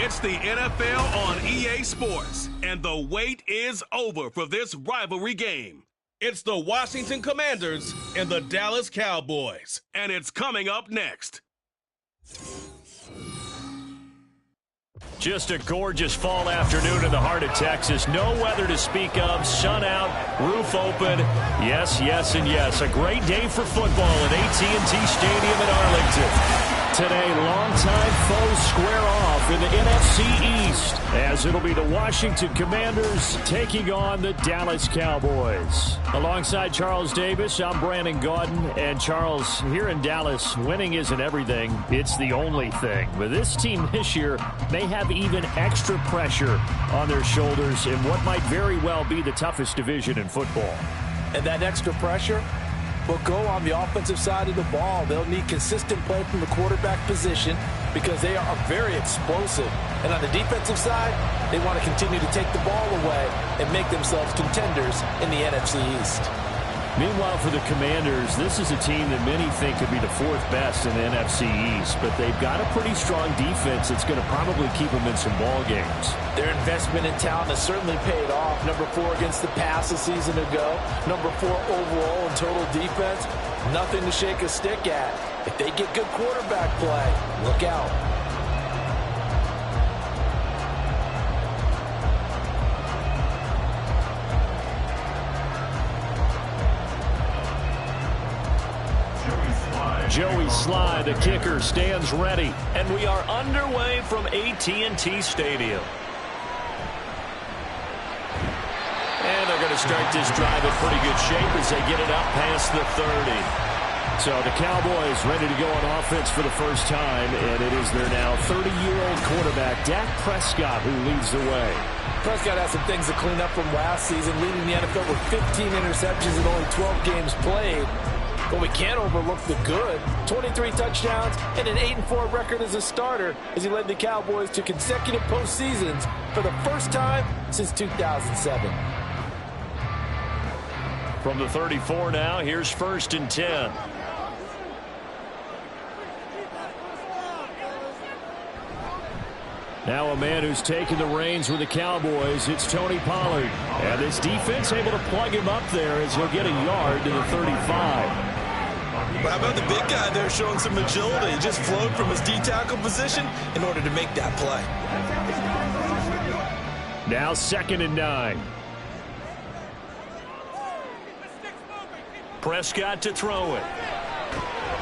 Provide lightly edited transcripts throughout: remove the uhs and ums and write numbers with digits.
It's the NFL on EA Sports, and the wait is over for this rivalry game. It's the Washington Commanders and the Dallas Cowboys, and it's coming up next. Just a gorgeous fall afternoon in the heart of Texas. No weather to speak of. Sun out, roof open. Yes, yes, and yes. A great day for football at AT&T Stadium in Arlington. Today, longtime foes square off in the NFC East, as it'll be the Washington Commanders taking on the Dallas Cowboys. Alongside Charles Davis, I'm Brandon Gaudin. And Charles, here in Dallas, winning isn't everything. It's the only thing. But this team this year may have even extra pressure on their shoulders in what might very well be the toughest division in football. And that extra pressure will go on the offensive side of the ball. They'll need consistent play from the quarterback position because they are very explosive. And on the defensive side, they want to continue to take the ball away and make themselves contenders in the NFC East. Meanwhile, for the Commanders, this is a team that many think could be the fourth best in the NFC East, but they've got a pretty strong defense that's going to probably keep them in some ball games. Their investment in talent has certainly paid off. Number 4 against the pass a season ago. Number 4 overall in total defense. Nothing to shake a stick at. If they get good quarterback play, look out. Joey Sly, the kicker, stands ready. And we are underway from AT&T Stadium. And they're going to start this drive in pretty good shape as they get it up past the 30. So the Cowboys ready to go on offense for the first time, and it is their now 30-year-old quarterback, Dak Prescott, who leads the way. Prescott has some things to clean up from last season, leading the NFL with 15 interceptions and only 12 games played. But we can't overlook the good. 23 touchdowns and an 8-4 record as a starter as he led the Cowboys to consecutive postseasons for the first time since 2007. From the 34 now, here's 1st and 10. Now a man who's taken the reins with the Cowboys, it's Tony Pollard. And this defense able to plug him up there as he'll get a yard to the 35. Well, how about the big guy there showing some agility? He just flowed from his D-tackle position in order to make that play. Now 2nd and 9. Prescott to throw it.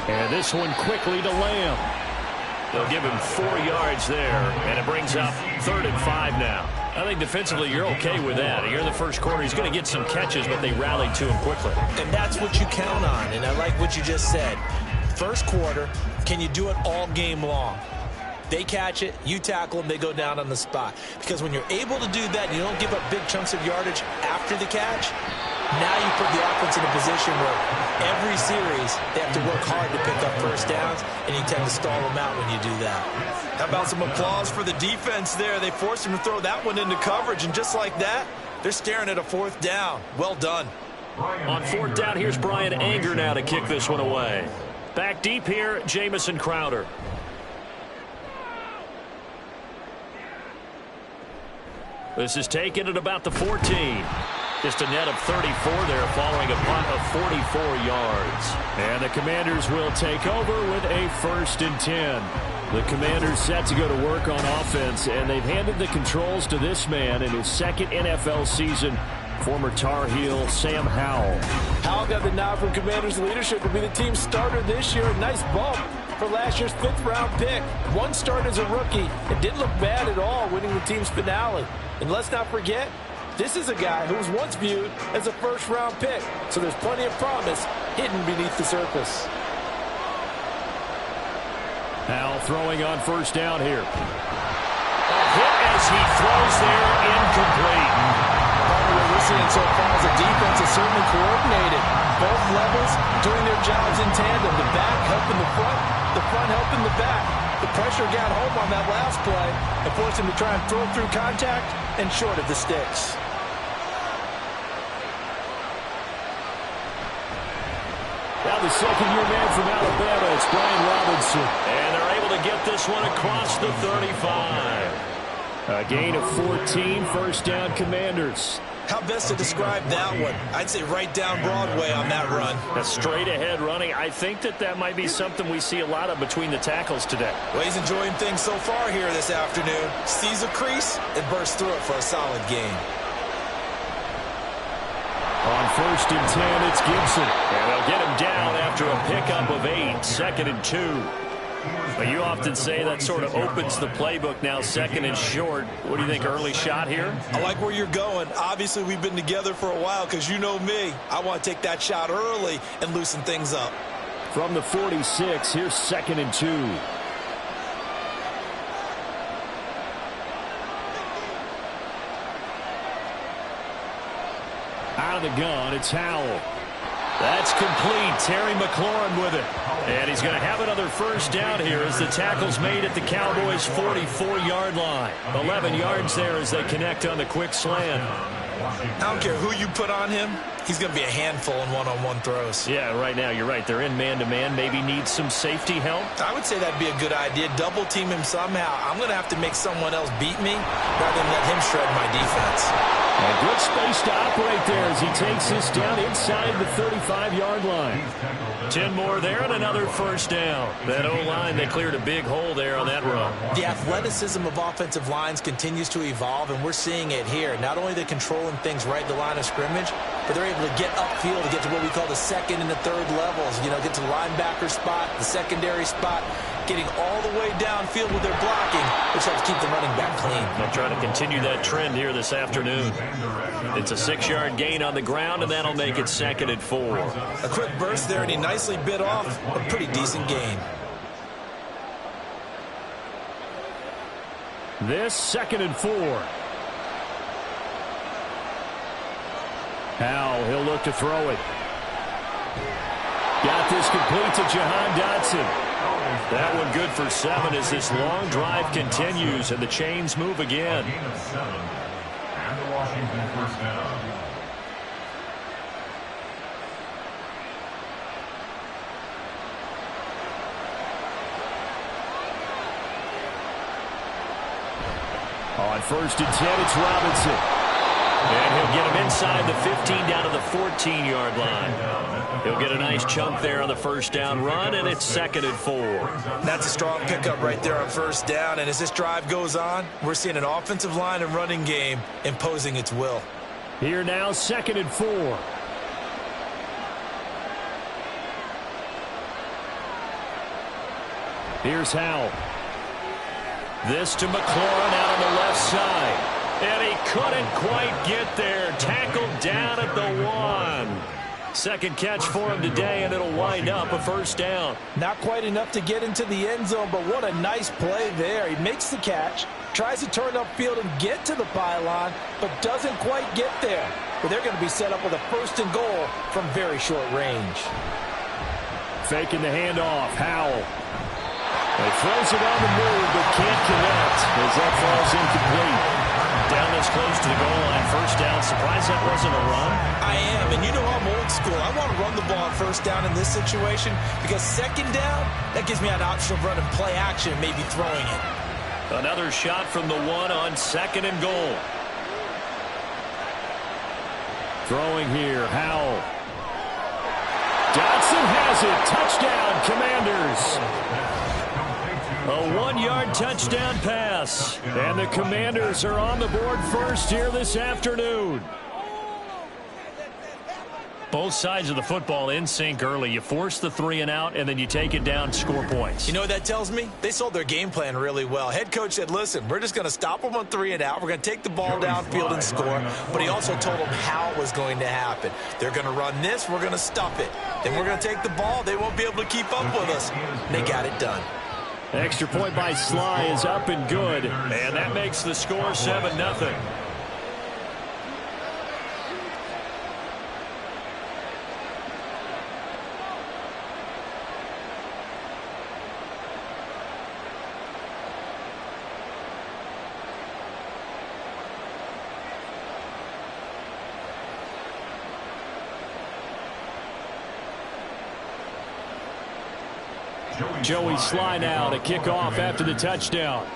And this one quickly to Lamb. They'll give him 4 yards there, and it brings up 3rd and 5 now. I think defensively you're okay with that. Here in the first quarter, he's going to get some catches, but they rallied to him quickly. And that's what you count on, and I like what you just said. First quarter, can you do it all game long? They catch it, you tackle them, they go down on the spot. Because when you're able to do that, you don't give up big chunks of yardage after the catch, now you put the offense in a position where every series they have to work hard to pick up first downs, and you tend to stall them out when you do that. How about some applause for the defense there? They forced him to throw that one into coverage, and just like that, they're staring at a 4th down. Well done. On 4th down, here's Brian Anger now to kick this one away. Back deep here, Jamison Crowder. This is taken at about the 14. Just a net of 34 there following a punt of 44 yards. And the Commanders will take over with a 1st and 10. The Commanders set to go to work on offense, and they've handed the controls to this man in his 2nd NFL season, former Tar Heel Sam Howell. Howell got the nod from Commanders leadership to be the team's starter this year. A nice bump for last year's 5th-round pick. 1 start as a rookie. It didn't look bad at all, winning the team's finale. And let's not forget, this is a guy who was once viewed as a 1st-round pick, so there's plenty of promise hidden beneath the surface. Howell throwing on 1st down here. A hit as he throws there, incomplete. What we're seeing so far is the defense is certainly coordinated. Both levels doing their jobs in tandem. The back helping the front helping the back. The pressure got home on that last play and forced him to try and throw through contact and short of the sticks. Now the 2nd-year man from Alabama, it's Brian Robinson. And they're able to get this one across the 35. A gain of 14, first down Commanders. How best to describe that one? I'd say right down Broadway on that run. A straight ahead running. I think that might be something we see a lot of between the tackles today. Well, he's enjoying things so far here this afternoon. Sees a crease and bursts through it for a solid gain. On 1st and 10, it's Gibson. And they'll get him down after a pickup of 8, 2nd and 2. But you often say that sort of opens the playbook now, 2nd and short. What do you think, early shot here? I like where you're going. Obviously, we've been together for a while because you know me. I want to take that shot early and loosen things up. From the 46, here's 2nd and 2. Out of the gun, it's Howell. That's complete. Terry McLaurin with it. And he's going to have another first down here as the tackle's made at the Cowboys' 44-yard line. 11 yards there as they connect on the quick slant. I don't care who you put on him. He's going to be a handful in one-on-one throws. Yeah, right now, you're right. They're in man-to-man. Maybe needs some safety help. I would say that'd be a good idea. Double team him somehow. I'm going to have to make someone else beat me rather than let him shred my defense. A good space to operate there as he takes this down inside the 35-yard line. 10 more there and another first down. That O-line, they cleared a big hole there on that run. The athleticism of offensive lines continues to evolve, and we're seeing it here. Not only are they controlling things right at the line of scrimmage, but they're able to get upfield to get to what we call the second and the third levels. You know, get to the linebacker spot, the secondary spot, getting all the way downfield with their blocking, which helps keep the running back clean. They'll try to continue that trend here this afternoon. It's a 6-yard gain on the ground, and that'll make it 2nd and 4. A quick burst there, and he nicely bit off a pretty decent gain. This 2nd and 4. Howell, he'll look to throw it. Got this complete to Jahan Dotson. That one good for 7 as this long drive continues and the chains move again. And the Washington first down. On 1st and 10, it's Robinson. And he'll get him inside the 15 down to the 14-yard line. He'll get a nice chunk there on the first down run, and it's 2nd and 4. That's a strong pickup right there on first down, and as this drive goes on, we're seeing an offensive line and running game imposing its will. Here now, 2nd and 4. Here's Howell. This to McLaurin out on the left side. And he couldn't quite get there. Tackled down at the 1. Second catch for him today, and it'll wind up a first down. Not quite enough to get into the end zone, but what a nice play there. He makes the catch, tries to turn upfield and get to the pylon, but doesn't quite get there. But they're going to be set up with a 1st and goal from very short range. Faking the handoff. Howell. He throws it on the move, but can't connect as that falls incomplete. Down this close to the goal line, first down. Surprised that wasn't a run? I am, and you know I'm old school. I want to run the ball on first down in this situation because 2nd down, that gives me an option of running play action and maybe throwing it. Another shot from the 1 on 2nd and goal. Throwing here, Howell. Dotson has it. Touchdown, Commanders. A 1-yard touchdown pass. And the Commanders are on the board first here this afternoon. Both sides of the football in sync early. You force the 3 and out, and then you take it down, score points. You know what that tells me? They sold their game plan really well. Head coach said, listen, we're just going to stop them on 3 and out. We're going to take the ball downfield and score. But he also told them how it was going to happen. They're going to run this. We're going to stop it. Then we're going to take the ball. They won't be able to keep up with us. They got it done. Extra point by Sly is up and good. And that makes the score 7-0. Joey Sly now to kick off after the touchdown.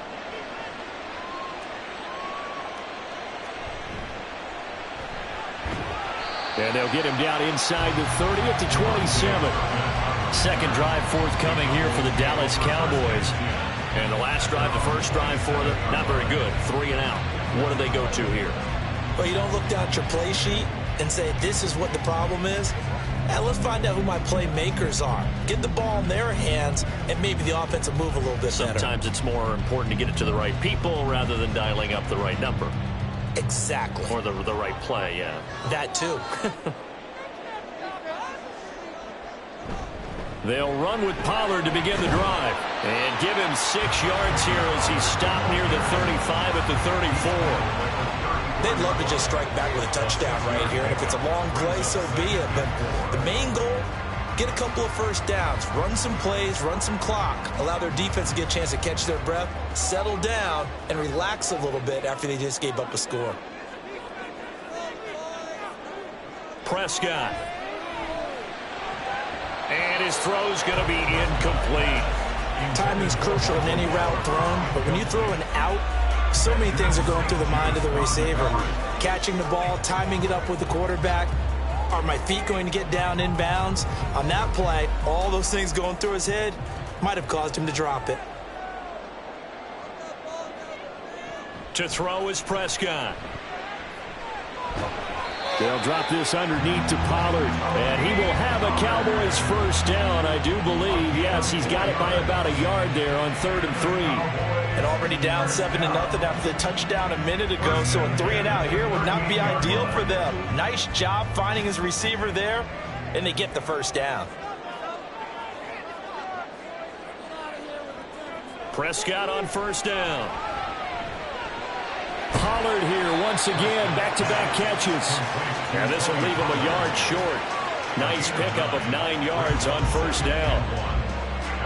And they'll get him down inside the 30 at the 27. Second drive forthcoming here for the Dallas Cowboys. And the last drive, the first drive for them, not very good. 3 and out. What do they go to here? Well, you don't look down at your play sheet and say, this is what the problem is. Let's find out who my playmakers are. Get the ball in their hands, and maybe the offense will move a little bit better. Sometimes it's more important to get it to the right people rather than dialing up the right number. Exactly. Or the right play, yeah. That too. They'll run with Pollard to begin the drive. And give him 6 yards here as he stopped near the 35 at the 34. They'd love to just strike back with a touchdown right here. And if it's a long play, so be it. But the main goal, get a couple of first downs. Run some plays, run some clock. Allow their defense to get a chance to catch their breath, settle down, and relax a little bit after they just gave up a score. Prescott. And his throw's going to be incomplete. Timing's crucial in any route thrown, but when you throw an out, so many things are going through the mind of the receiver. Catching the ball, timing it up with the quarterback. Are my feet going to get down in bounds? On that play, all those things going through his head might have caused him to drop it. To throw is Prescott. They'll drop this underneath to Pollard, and he will have a Cowboys first down, I do believe. Yes, he's got it by about a yard there on 3rd and 3. And already down 7-0 after the touchdown a minute ago, so a 3 and out here would not be ideal for them. Nice job finding his receiver there, and they get the first down. Prescott on first down. Pollard here once again, back-to-back catches. And this will leave him a yard short. Nice pickup of 9 yards on first down.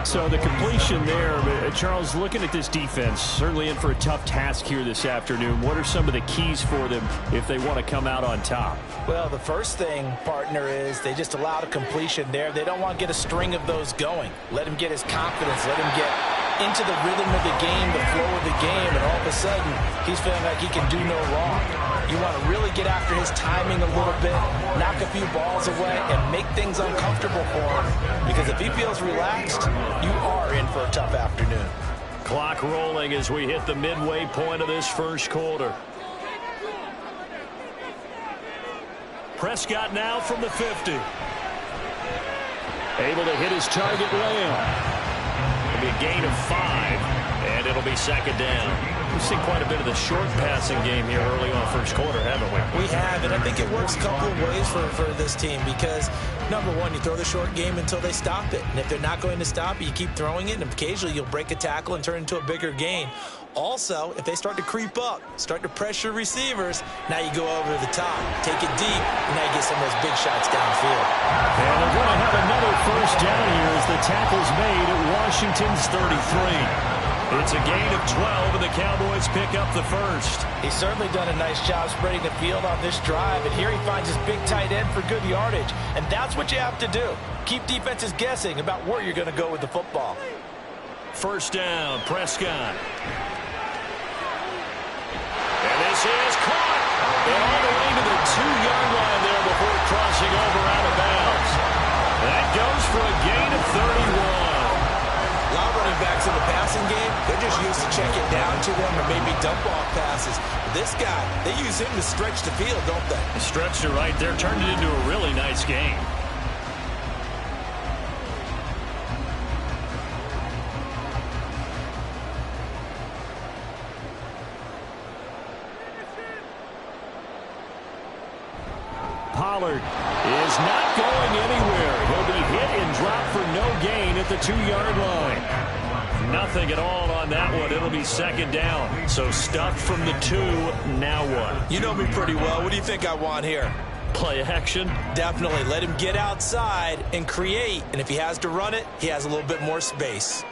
So the completion there, Charles, looking at this defense, certainly in for a tough task here this afternoon. What are some of the keys for them if they want to come out on top? Well, the first thing, partner, is they just allowed a completion there. They don't want to get a string of those going. Let him get his confidence. Let him get into the rhythm of the game, the flow of the game, and all of a sudden, he's feeling like he can do no wrong. You want to really get after his timing a little bit, knock a few balls away, and make things uncomfortable for him. Because if he feels relaxed, you are in for a tough afternoon. Clock rolling as we hit the midway point of this first quarter. Prescott now from the 50. Able to hit his target layup. It'll be a gain of 5, and it'll be second down. We've seen quite a bit of the short passing game here early on first quarter, haven't we? We have, and I think it works a couple of ways for this team because, number one, you throw the short game until they stop it. And if they're not going to stop it, you keep throwing it, and occasionally you'll break a tackle and turn it into a bigger gain. Also, if they start to creep up, start to pressure receivers, now you go over the top, take it deep, and now you get some of those big shots downfield. And they're going to have another first down here as the tackle's made at Washington's 33. It's a gain of 12, and the Cowboys pick up the first. He's certainly done a nice job spreading the field on this drive, and here he finds his big tight end for good yardage. And that's what you have to do. Keep defenses guessing about where you're going to go with the football. First down, Prescott. And this is caught. And all the way to the 2-yard line there before crossing over out of bounds. That goes for a gain of 31. A lot of running backs in the passing game, they're just used to check it down to them or maybe dump off passes. This guy, they use him to stretch the field, don't they? Stretched it right there, turned it into a really nice game. Pollard is not going anywhere. He'll be hit and dropped for no gain at the 2-yard line. Nothing at all on that one. It'll be second down. So stuffed from the 2. Now what? You know me pretty well. What do you think I want here? Play action? Definitely. Let him get outside and create. And if he has to run it, he has a little bit more space.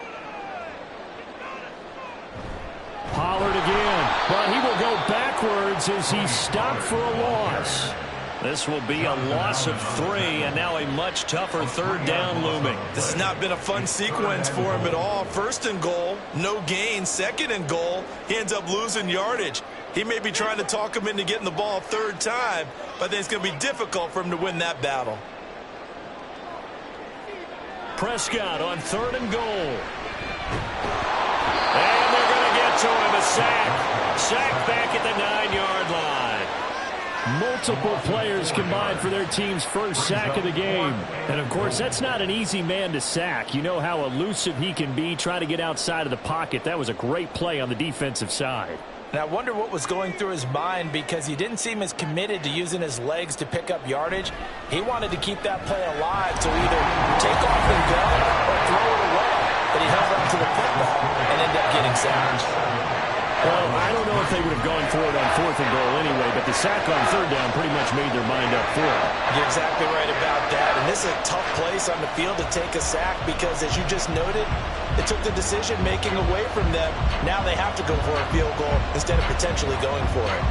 Pollard again. But he will go backwards as he stopped for a loss. This will be a loss of 3, and now a much tougher third down looming. This has not been a fun sequence for him at all. First and goal, no gain. Second and goal, he ends up losing yardage. He may be trying to talk him into getting the ball a third time, but I think it's going to be difficult for him to win that battle. Prescott on 3rd and goal. And they're going to get to him. A sack. Sack back at the 9-yard line. Multiple players combined for their team's first sack of the game. And, of course, that's not an easy man to sack. You know how elusive he can be, try to get outside of the pocket. That was a great play on the defensive side. And I wonder what was going through his mind, because he didn't seem as committed to using his legs to pick up yardage. He wanted to keep that play alive to either take off and go or throw it away. But he held on to the football and ended up getting sacked. Well, I don't know if they would have gone for it on 4th and goal anyway, but the sack on 3rd down pretty much made their mind up for it. You're exactly right about that. And this is a tough place on the field to take a sack because, as you just noted, it took the decision-making away from them. Now they have to go for a field goal instead of potentially going for it.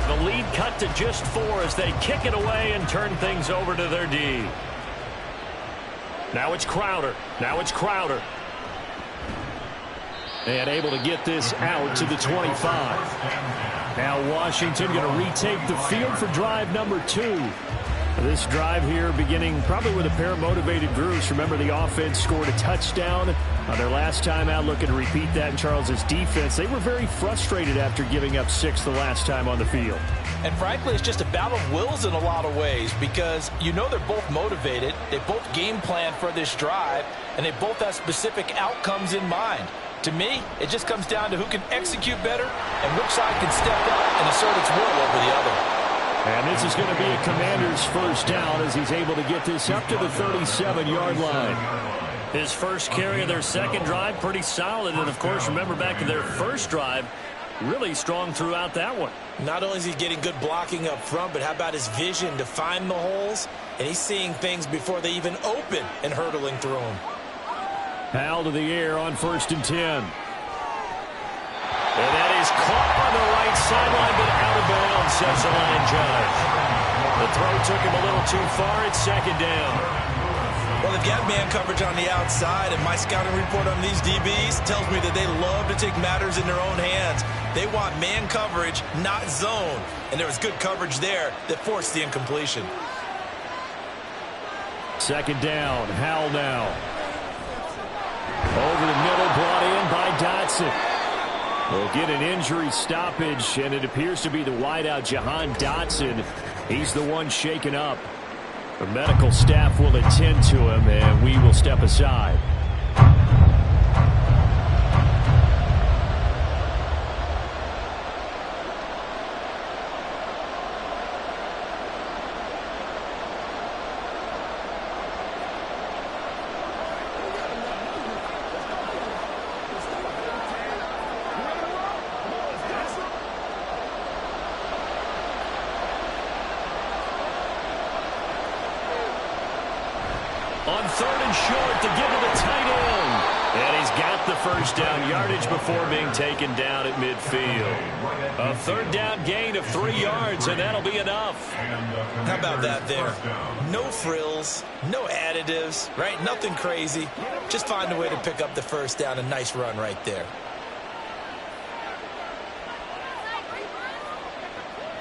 The lead cut to just 4 as they kick it away and turn things over to their D. Now it's Crowder. And able to get this out to the 25. Now Washington going to retake the field for drive number 2. This drive here beginning probably with a pair of motivated groups. Remember, the offense scored a touchdown on their last time out, looking to repeat that in Charles's defense. They were very frustrated after giving up 6 the last time on the field. And frankly, it's just a battle of wills in a lot of ways, because you know they're both motivated, they both game plan for this drive, and they both have specific outcomes in mind. To me, it just comes down to who can execute better and which side can step up and assert its will over the other. And this is going to be a Commander's first down as he's able to get this up to the 37-yard line. His first carry of their second drive, pretty solid. And, of course, remember back to their first drive, really strong throughout that one. Not only is he getting good blocking up front, but how about his vision to find the holes? And he's seeing things before they even open and hurtling through them. Hal to the air on 1st and 10. And that is caught on the right sideline, but out of bounds, says the line judge. The throw took him a little too far. It's 2nd down. Well, they've got man coverage on the outside, and my scouting report on these DBs tells me that they love to take matters in their own hands. They want man coverage, not zone. And there was good coverage there that forced the incompletion. 2nd down. Hal now. Over the middle, brought in by Dotson. We'll get an injury stoppage, and it appears to be the wideout, Jahan Dotson. He's the one shaken up. The medical staff will attend to him, and we will step aside. On 3rd and short to give to the tight end. And he's got the first down yardage before being taken down at midfield. A 3rd down gain of 3 yards, and that'll be enough. How about that there? No frills, no additives, right? Nothing crazy. Just find a way to pick up the first down. A nice run right there.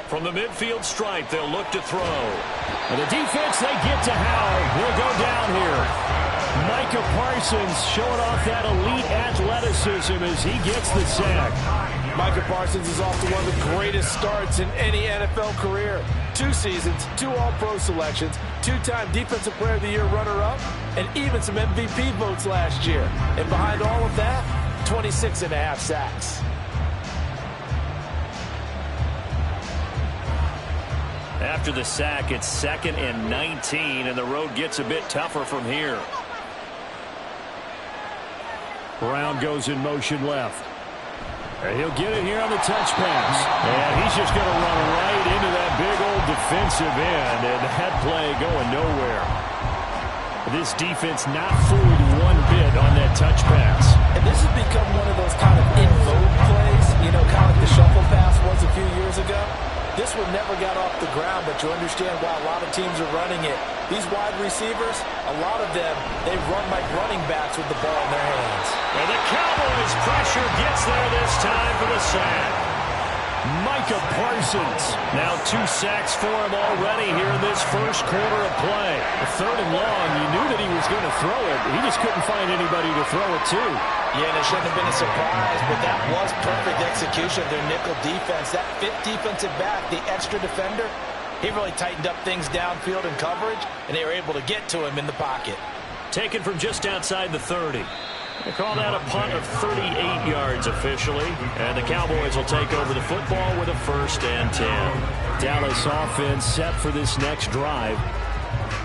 From the midfield stripe, they'll look to throw. And the defense, they get to Howard. He'll go down here. Micah Parsons showing off that elite athleticism as he gets the sack. Micah Parsons is off to one of the greatest starts in any NFL career. 2 seasons, 2 All-Pro selections, 2-time Defensive Player of the Year runner-up, and even some MVP votes last year. And behind all of that, 26.5 sacks. After the sack, it's 2nd and 19, and the road gets a bit tougher from here. Brown goes in motion left. And he'll get it here on the touch pass. And he's just going to run right into that big old defensive end, and that play going nowhere. This defense not fooled one bit on that touch pass. And this has become one of those kind of in vogue plays, you know, kind of like the shuffle pass was a few years ago. This one never got off the ground, but you understand why a lot of teams are running it. These wide receivers, a lot of them, they run like running backs with the ball in their hands. And the Cowboys pressure gets there this time for the sack. Micah Parsons. Now 2 sacks for him already here in this first quarter of play. A 3rd and long. You knew that he was going to throw it. He just couldn't find anybody to throw it to. Yeah, and it shouldn't have been a surprise, but that was perfect execution of their nickel defense. That 5th defensive back, the extra defender, he really tightened up things downfield in coverage, and they were able to get to him in the pocket. Taken from just outside the 30. They call that a punt of 38 yards officially, and the Cowboys will take over the football with a 1st and 10. Dallas offense set for this next drive.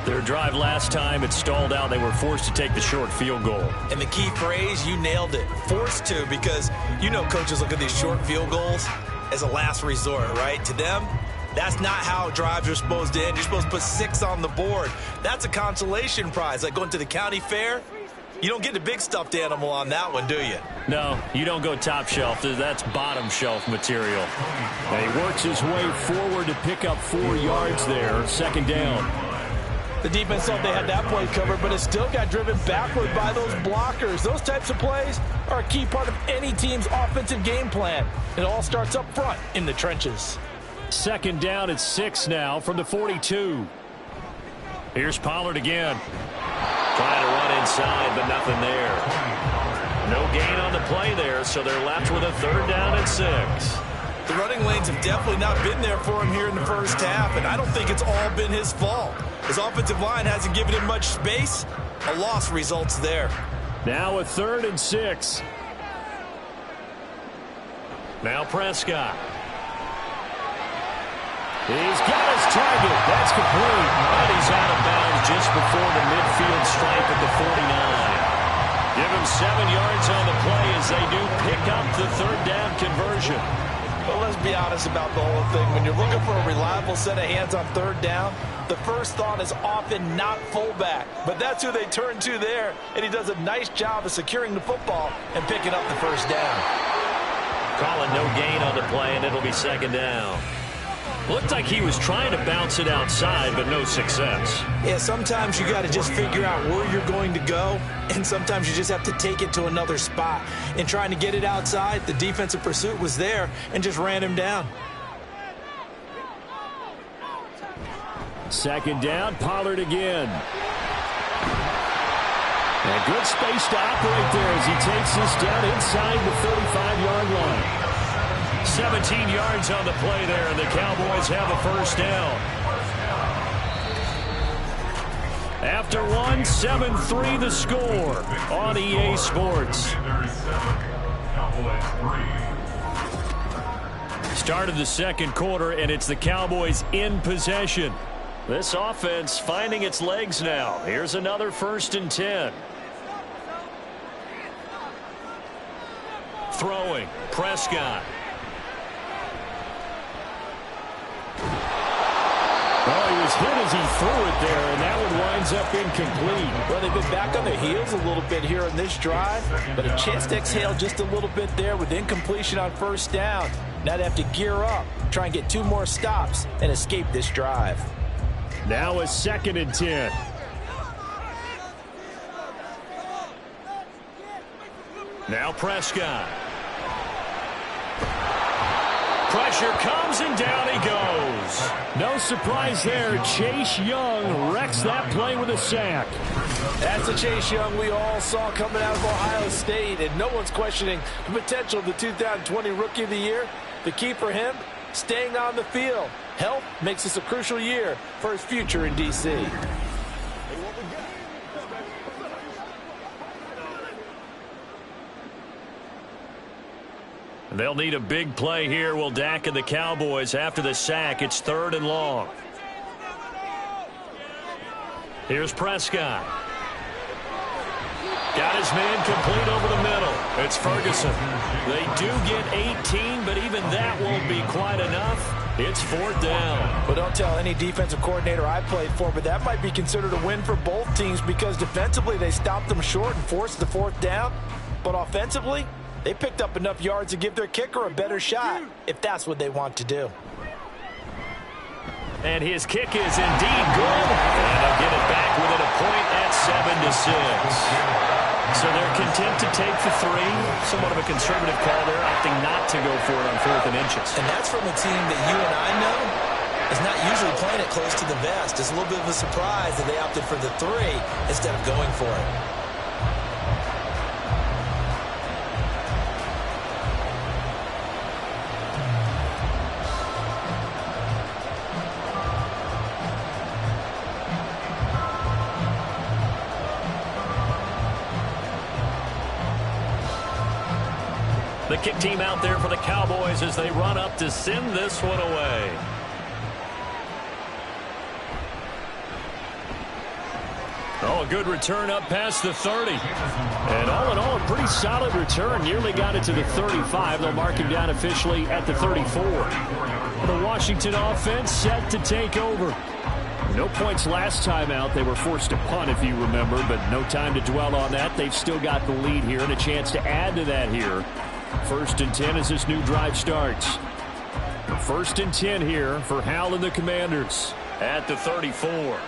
Their drive last time, it stalled out. They were forced to take the short field goal. And the key phrase, you nailed it, forced to, because you know coaches look at these short field goals as a last resort, right? To them, that's not how drives are supposed to end. You're supposed to put 6 on the board. That's a consolation prize, like going to the county fair. You don't get the big stuffed animal on that one, do you? No, you don't go top shelf. That's bottom shelf material. And he works his way forward to pick up 4 yards there. 2nd down. The defense thought they had that play covered, but it still got driven backward by those blockers. Those types of plays are a key part of any team's offensive game plan. It all starts up front in the trenches. 2nd down at 6 now from the 42. Here's Pollard again. Trying to run inside, but nothing there. No gain on the play there, so they're left with a 3rd down and 6. The running lanes have definitely not been there for him here in the first half, and I don't think it's all been his fault. His offensive line hasn't given him much space. A loss results there. Now a 3rd and 6. Now Prescott. He's got his target. That's complete. But he's out of bounds just before the midfield stripe at the 49. Give him 7 yards on the play as they do pick up the 3rd down conversion. But let's be honest about the whole thing. When you're looking for a reliable set of hands on 3rd down, the first thought is often not fullback. But that's who they turn to there, and he does a nice job of securing the football and picking up the 1st down. Calling no gain on the play, and it'll be 2nd down. Looked like he was trying to bounce it outside, but no success. Yeah, sometimes you got to just figure out where you're going to go, and sometimes you just have to take it to another spot. In trying to get it outside, the defensive pursuit was there and just ran him down. 2nd down, Pollard again. And good space to operate there as he takes this down inside the 35-yard line. 17 yards on the play there, and the Cowboys have a 1st down. After one, 7-3 the score on EA Sports. Started the 2nd quarter, and it's the Cowboys in possession. This offense finding its legs now. Here's another 1st and 10. Throwing, Prescott. Oh, he was hit as he threw it there, and that one winds up incomplete. Well, they've been back on their heels a little bit here in this drive, but a chance to exhale just a little bit there with incompletion on 1st down. Now they have to gear up, try and get 2 more stops, and escape this drive. Now a 2nd and 10. Now Prescott. Pressure comes, and down he goes. No surprise there. Chase Young wrecks that play with a sack. That's the Chase Young we all saw coming out of Ohio State, and no one's questioning the potential of the 2020 Rookie of the Year. The key for him, staying on the field. Health makes this a crucial year for his future in D.C. They'll need a big play here, will Dak and the Cowboys. After the sack, it's 3rd and long. Here's Prescott. Got his man complete over the middle. It's Ferguson. They do get 18, but even that won't be quite enough. It's 4th down. Well, don't tell any defensive coordinator I played for, but that might be considered a win for both teams because defensively they stopped them short and forced the 4th down. But offensively, they picked up enough yards to give their kicker a better shot, if that's what they want to do. And his kick is indeed good. And they'll get it back within a point at 7-6. So they're content to take the 3. Somewhat of a conservative call there, opting not to go for it on 4th and inches. And that's from a team that you and I know is not usually playing it close to the vest. It's a little bit of a surprise that they opted for the 3 instead of going for it. The kick team out there for the Cowboys as they run up to send this one away. Oh, a good return up past the 30. And all in all, a pretty solid return. Nearly got it to the 35. They'll mark him down officially at the 34. The Washington offense set to take over. No points last time out. They were forced to punt, if you remember, but no time to dwell on that. They've still got the lead here and a chance to add to that here. 1st and 10 as this new drive starts. 1st and 10 here for Hal and the Commanders at the 34.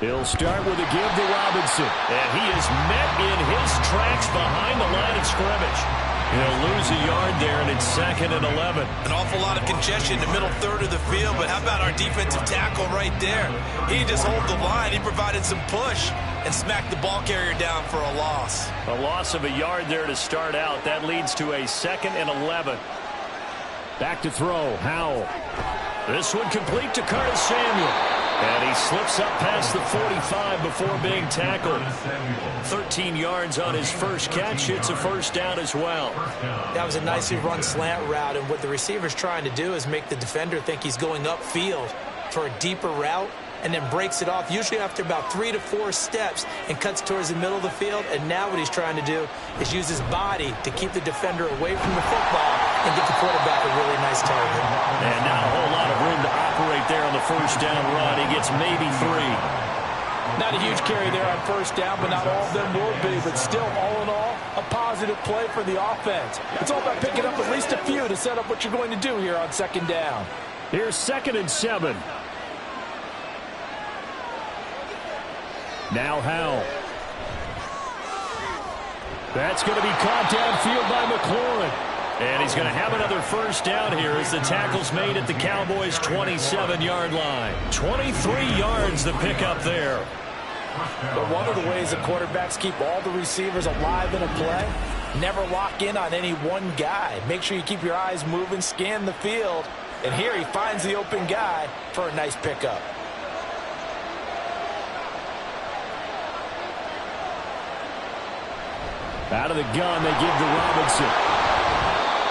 He'll start with a give to Robinson. And he is met in his tracks behind the line of scrimmage. He'll lose a yard there, and it's 2nd and 11. An awful lot of congestion in the middle third of the field, but how about our defensive tackle right there? He just hold the line. He provided some push and smacked the ball carrier down for a loss. A loss of a yard there to start out. That leads to a 2nd and 11. Back to throw. Howell. This one complete to Curtis Samuel. And he slips up past the 45 before being tackled. 13 yards on his first catch. It's a 1st down as well. That was a nicely run slant route, and what the receiver's trying to do is make the defender think he's going upfield for a deeper route, and then breaks it off, usually after about 3 to 4 steps, and cuts towards the middle of the field. And now what he's trying to do is use his body to keep the defender away from the football and get the quarterback a really nice target. And not a whole lot of room to operate there on the 1st down run. He gets maybe 3. Not a huge carry there on 1st down, but not all of them will be. But still, all in all, a positive play for the offense. It's all about picking up at least a few to set up what you're going to do here on 2nd down. Here's 2nd and 7. Now Howell. That's going to be caught downfield by McLaurin. And he's going to have another 1st down here as the tackle's made at the Cowboys' 27-yard line. 23 yards the pickup there. But one of the ways the quarterbacks keep all the receivers alive in a play, never lock in on any one guy. Make sure you keep your eyes moving, scan the field. And here he finds the open guy for a nice pickup. Out of the gun, they give to Robinson.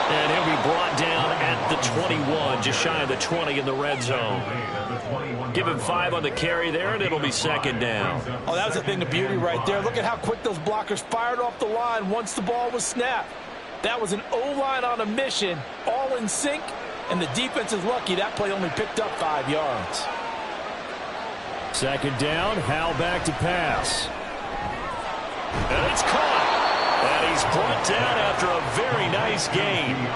And he'll be brought down at the 21, just shy of the 20 in the red zone. Give him 5 on the carry there, and it'll be 2nd down. Oh, that was a thing of beauty right there. Look at how quick those blockers fired off the line once the ball was snapped. That was an O-line on a mission, all in sync, and the defense is lucky that play only picked up 5 yards. 2nd down, Hal back to pass. And it's caught. And he's brought down after a very nice game.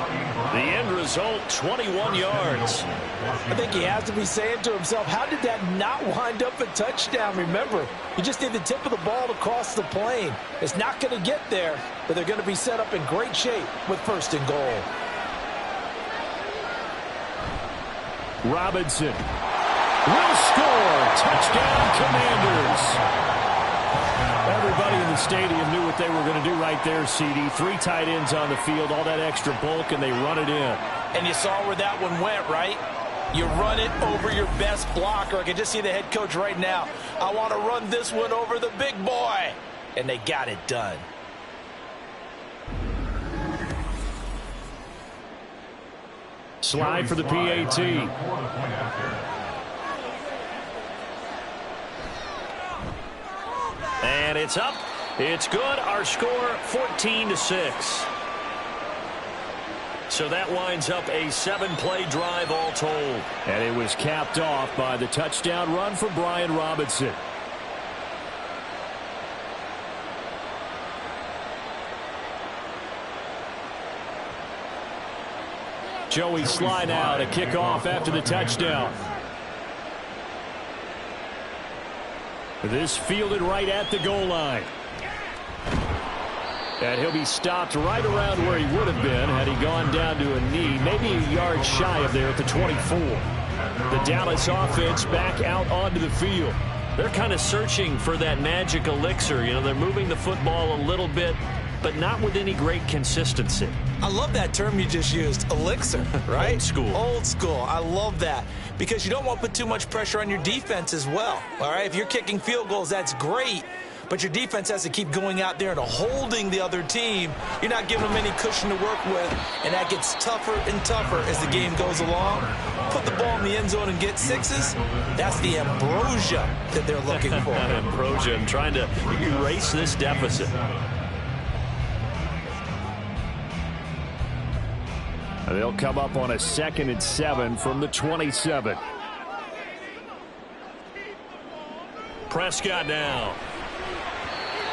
The end result, 21 yards. I think he has to be saying to himself, how did that not wind up a touchdown? Remember, you just need the tip of the ball to cross the plane. It's not going to get there, but they're going to be set up in great shape with 1st and goal. Robinson will score. Touchdown, Commanders. Everybody in the stadium knew what they were going to do right there, CD. 3 tight ends on the field, all that extra bulk, and they run it in. And you saw where that one went, right? You run it over your best blocker. I can just see the head coach right now. I want to run this one over the big boy. And they got it done. Slide for the PAT. And it's up. It's good. Our score, 14-6. So that winds up a 7-play drive all told. And it was capped off by the touchdown run for Brian Robinson. Joey Sly now to kick off after the touchdown. This fielded right at the goal line. And he'll be stopped right around where he would have been had he gone down to a knee, maybe a yard shy of there at the 24. The Dallas offense back out onto the field. They're kind of searching for that magic elixir. You know, they're moving the football a little bit, but not with any great consistency. I love that term you just used, elixir, right? Old school. Old school. I love that because you don't want to put too much pressure on your defense as well, all right? If you're kicking field goals, that's great, but your defense has to keep going out there and holding the other team. You're not giving them any cushion to work with, and that gets tougher and tougher as the game goes along. Put the ball in the end zone and get sixes, that's the ambrosia that they're looking for. Ambrosia, and trying to erase this deficit. They'll come up on a 2nd and 7 from the 27. Prescott now.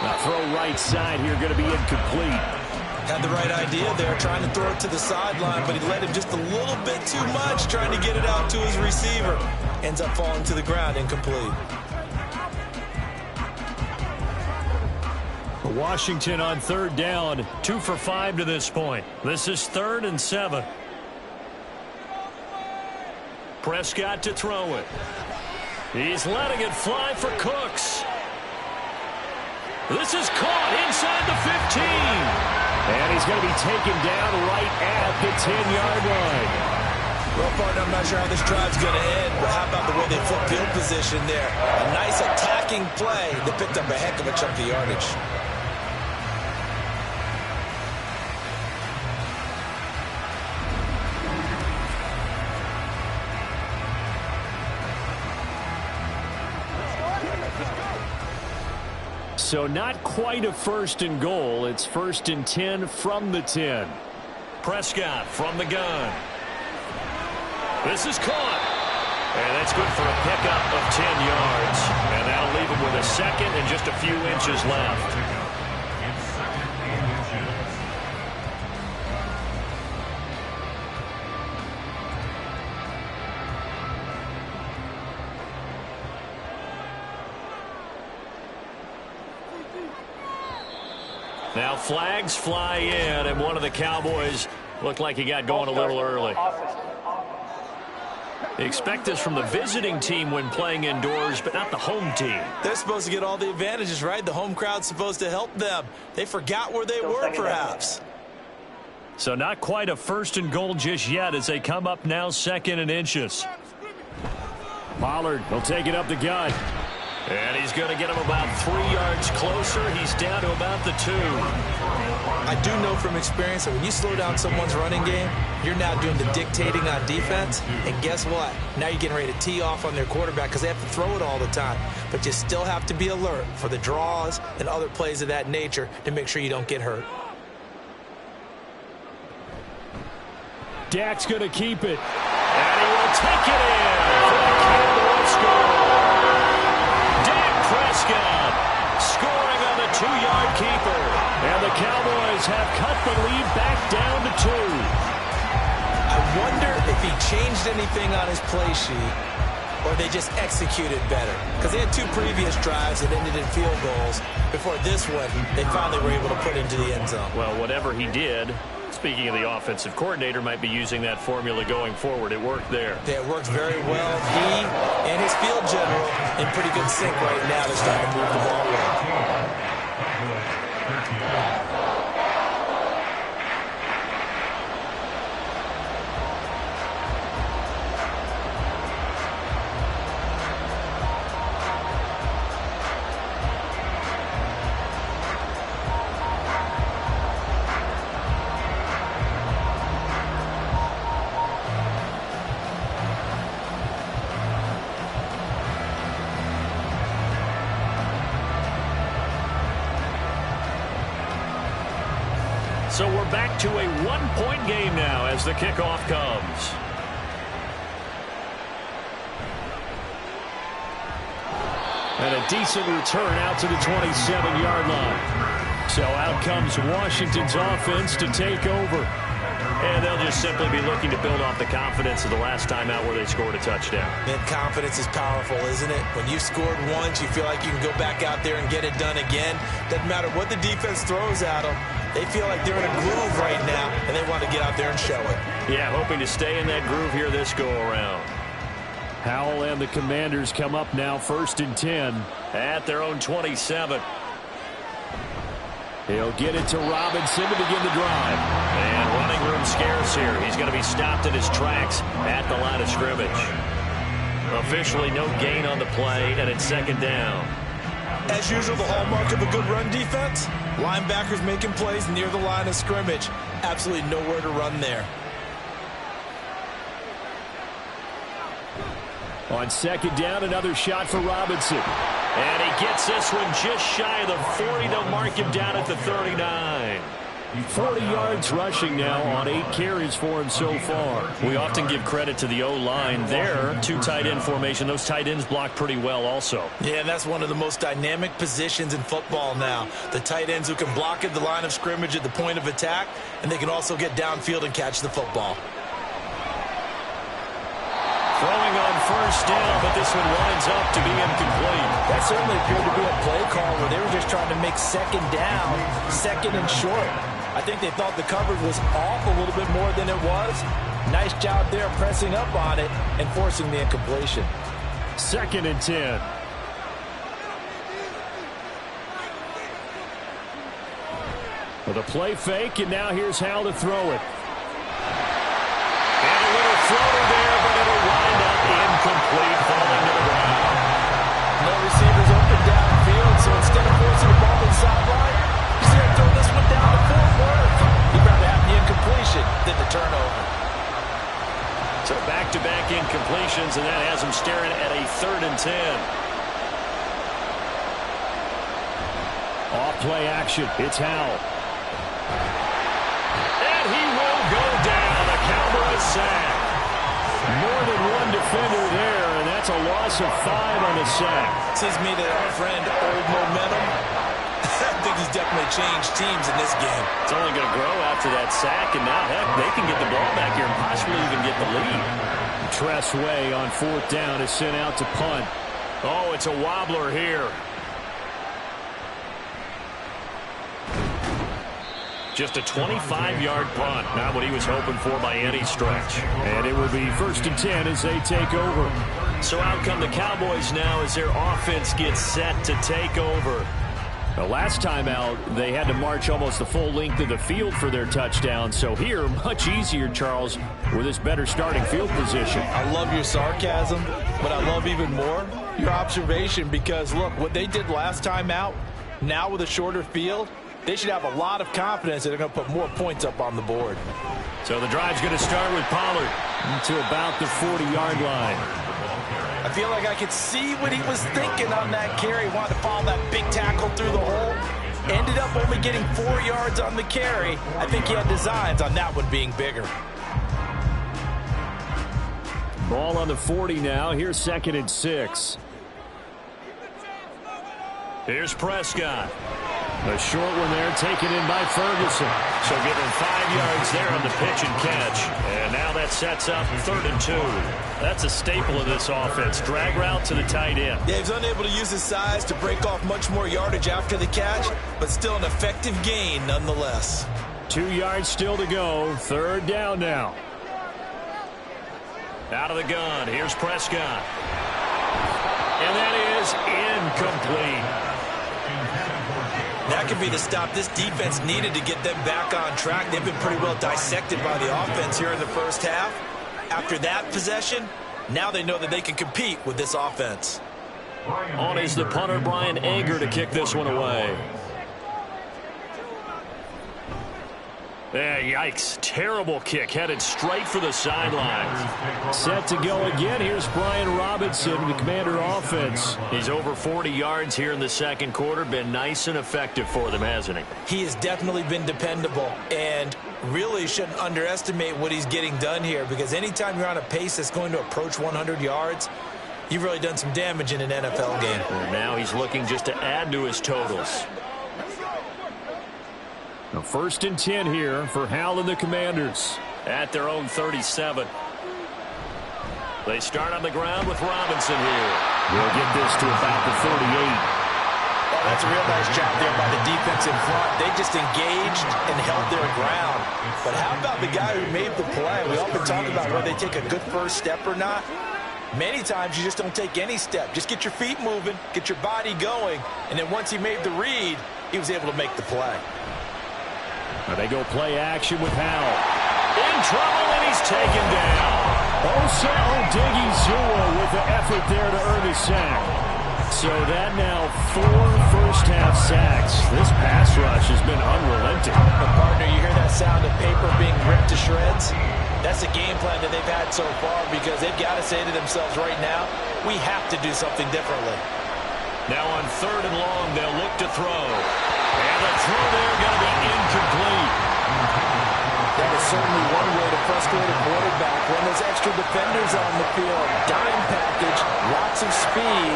Now throw right side here, going to be incomplete. Had the right idea there, trying to throw it to the sideline, but he let him just a little bit too much, trying to get it out to his receiver. Ends up falling to the ground, incomplete. Washington on 3rd down, 2 for 5 to this point. This is 3rd and 7. Prescott to throw it. He's letting it fly for Cooks. This is caught inside the 15. And he's going to be taken down right at the 10-yard line. Well, partner, I'm not sure how this drive's going to end, but how about the way they flip field position there? A nice attacking play that picked up a heck of a chunk of yardage. So not quite a 1st and goal. It's 1st and 10 from the 10. Prescott from the gun. This is caught. And that's good for a pickup of 10 yards. And that'll leave him with a 2nd and just a few inches left. Now flags fly in, and one of the Cowboys looked like he got going a little early. They expect this from the visiting team when playing indoors, but not the home team. They're supposed to get all the advantages, right? The home crowd's supposed to help them. They forgot where they were, perhaps. So not quite a 1st and goal just yet as they come up now 2nd and inches. Pollard will take it up the gut. And he's going to get him about 3 yards closer. He's down to about the 2. I do know from experience that when you slow down someone's running game, you're now doing the dictating on defense. And guess what? Now you're getting ready to tee off on their quarterback because they have to throw it all the time. But you still have to be alert for the draws and other plays of that nature to make sure you don't get hurt. Dak's going to keep it. And he will take it in for the Cowboys score. Prescott scoring on the 2-yard keeper. And the Cowboys have cut the lead back down to 2. I wonder if he changed anything on his play sheet or they just executed better. Because they had 2 previous drives that ended in field goals. Before this one, they finally were able to put into the end zone. Well, whatever he did, speaking of the offensive coordinator, might be using that formula going forward. It worked there. Yeah, it worked very well. He and his field general in pretty good sync right now. They're starting to move the ball well. So we're back to a 1-point game now as the kickoff comes. And a decent return out to the 27-yard line. So out comes Washington's offense to take over. And they'll just simply be looking to build off the confidence of the last time out where they scored a touchdown. Man, confidence is powerful, isn't it? When you've scored once, you feel like you can go back out there and get it done again. Doesn't matter what the defense throws at them. They feel like they're in a groove right now, and they want to get out there and show it. Yeah, hoping to stay in that groove here this go-around. Howell and the Commanders come up now 1st and 10. At their own 27. He'll get it to Robinson to begin the drive. And running room scarce here. He's going to be stopped in his tracks at the line of scrimmage. Officially no gain on the play, and it's 2nd down. As usual, the hallmark of a good run defense, linebackers making plays near the line of scrimmage. Absolutely nowhere to run there. On 2nd down, another shot for Robinson. And he gets this one just shy of the 40. They'll mark him down at the 39. 40 yards rushing now on 8 carries for him so far. We often give credit to the O-line there. 2 tight end formation. Those tight ends block pretty well also. Yeah, and that's one of the most dynamic positions in football now. The tight ends who can block at the line of scrimmage at the point of attack, and they can also get downfield and catch the football. Throwing on 1st down, but this one winds up to be incomplete. That certainly appeared to be a play call where they were just trying to make 2nd down, 2nd and short. I think they thought the coverage was off a little bit more than it was. Nice job there pressing up on it and forcing the incompletion. 2nd and 10. With a play fake, and now here's Howell to throw it. And a little floater there, but it'll wind up incomplete, falling to the ground. No receivers open downfield, so instead of forcing the ball to the sideline, he's going to throw this one down to Fort Worth. He'd rather have the incompletion than the turnover. So back-to-back incompletions, and that has him staring at a 3rd and 10. Off play action. It's Howell. And he will go down. A Cowboys sack. More than one defender there, and that's a loss of 5 on the sack. Seems to me that our friend Old Momentum, I think he's definitely changed teams in this game. It's only going to grow after that sack, and now, heck, they can get the ball back here and possibly even get the lead. Tress Way on 4th down is sent out to punt. Oh, it's a wobbler here. Just a 25-yard punt. Not what he was hoping for by any stretch. And it will be 1st and 10 as they take over. So out come the Cowboys now as their offense gets set to take over. The last time out, they had to march almost the full length of the field for their touchdown. So here, much easier, Charles, with this better starting field position. I love your sarcasm, but I love even more your observation because, look, what they did last time out, now with a shorter field, they should have a lot of confidence that they're going to put more points up on the board. So the drive's going to start with Pollard to about the 40-yard line. I feel like I could see what he was thinking on that carry. Wanted to follow that big tackle through the hole. Ended up only getting 4 yards on the carry. I think he had designs on that one being bigger. Ball on the 40 now. Here's 2nd and 6. Here's Prescott. A short one there taken in by Ferguson. So give him 5 yards there on the pitch and catch. And now that sets up 3rd and 2. That's a staple of this offense. Drag route to the tight end. Yeah, he's unable to use his size to break off much more yardage after the catch, but still an effective gain nonetheless. 2 yards still to go. 3rd down now. Out of the gun. Here's Prescott. And that is incomplete. That could be the stop this defense needed to get them back on track. They've been pretty well dissected by the offense here in the first half. After that possession, now they know that they can compete with this offense. On is the punter, Brian Anger, to kick this one away. Yikes. Terrible kick. Headed straight for the sidelines. Set to go again. Here's Brian Robinson, the Commander offense. He's over 40 yards here in the 2nd quarter. Been nice and effective for them, hasn't he? He has definitely been dependable and really shouldn't underestimate what he's getting done here because anytime you're on a pace that's going to approach 100 yards, you've really done some damage in an NFL game. And now he's looking just to add to his totals. A 1st and 10 here for Hal and the Commanders. At their own 37. They start on the ground with Robinson here. We'll get this to about the 38. Oh, that's a real nice job there by the defense in front. They just engaged and held their ground. But how about the guy who made the play? We often talk about whether they take a good first step or not. Many times you just don't take any step. Just get your feet moving, get your body going, and then once he made the read, he was able to make the play. Now they go play action with Hal. In trouble, and he's taken down. Osa Odighizuwa with the effort there to earn the sack. So that now 4 first-half sacks. This pass rush has been unrelenting. And partner, you hear that sound of paper being ripped to shreds? That's the game plan that they've had so far because they've got to say to themselves right now, we have to do something differently. Now on 3rd and long, they'll look to throw. And the throw there going to be incomplete. That is certainly one way to frustrate a quarterback. When there's extra defenders on the field, dime package, lots of speed,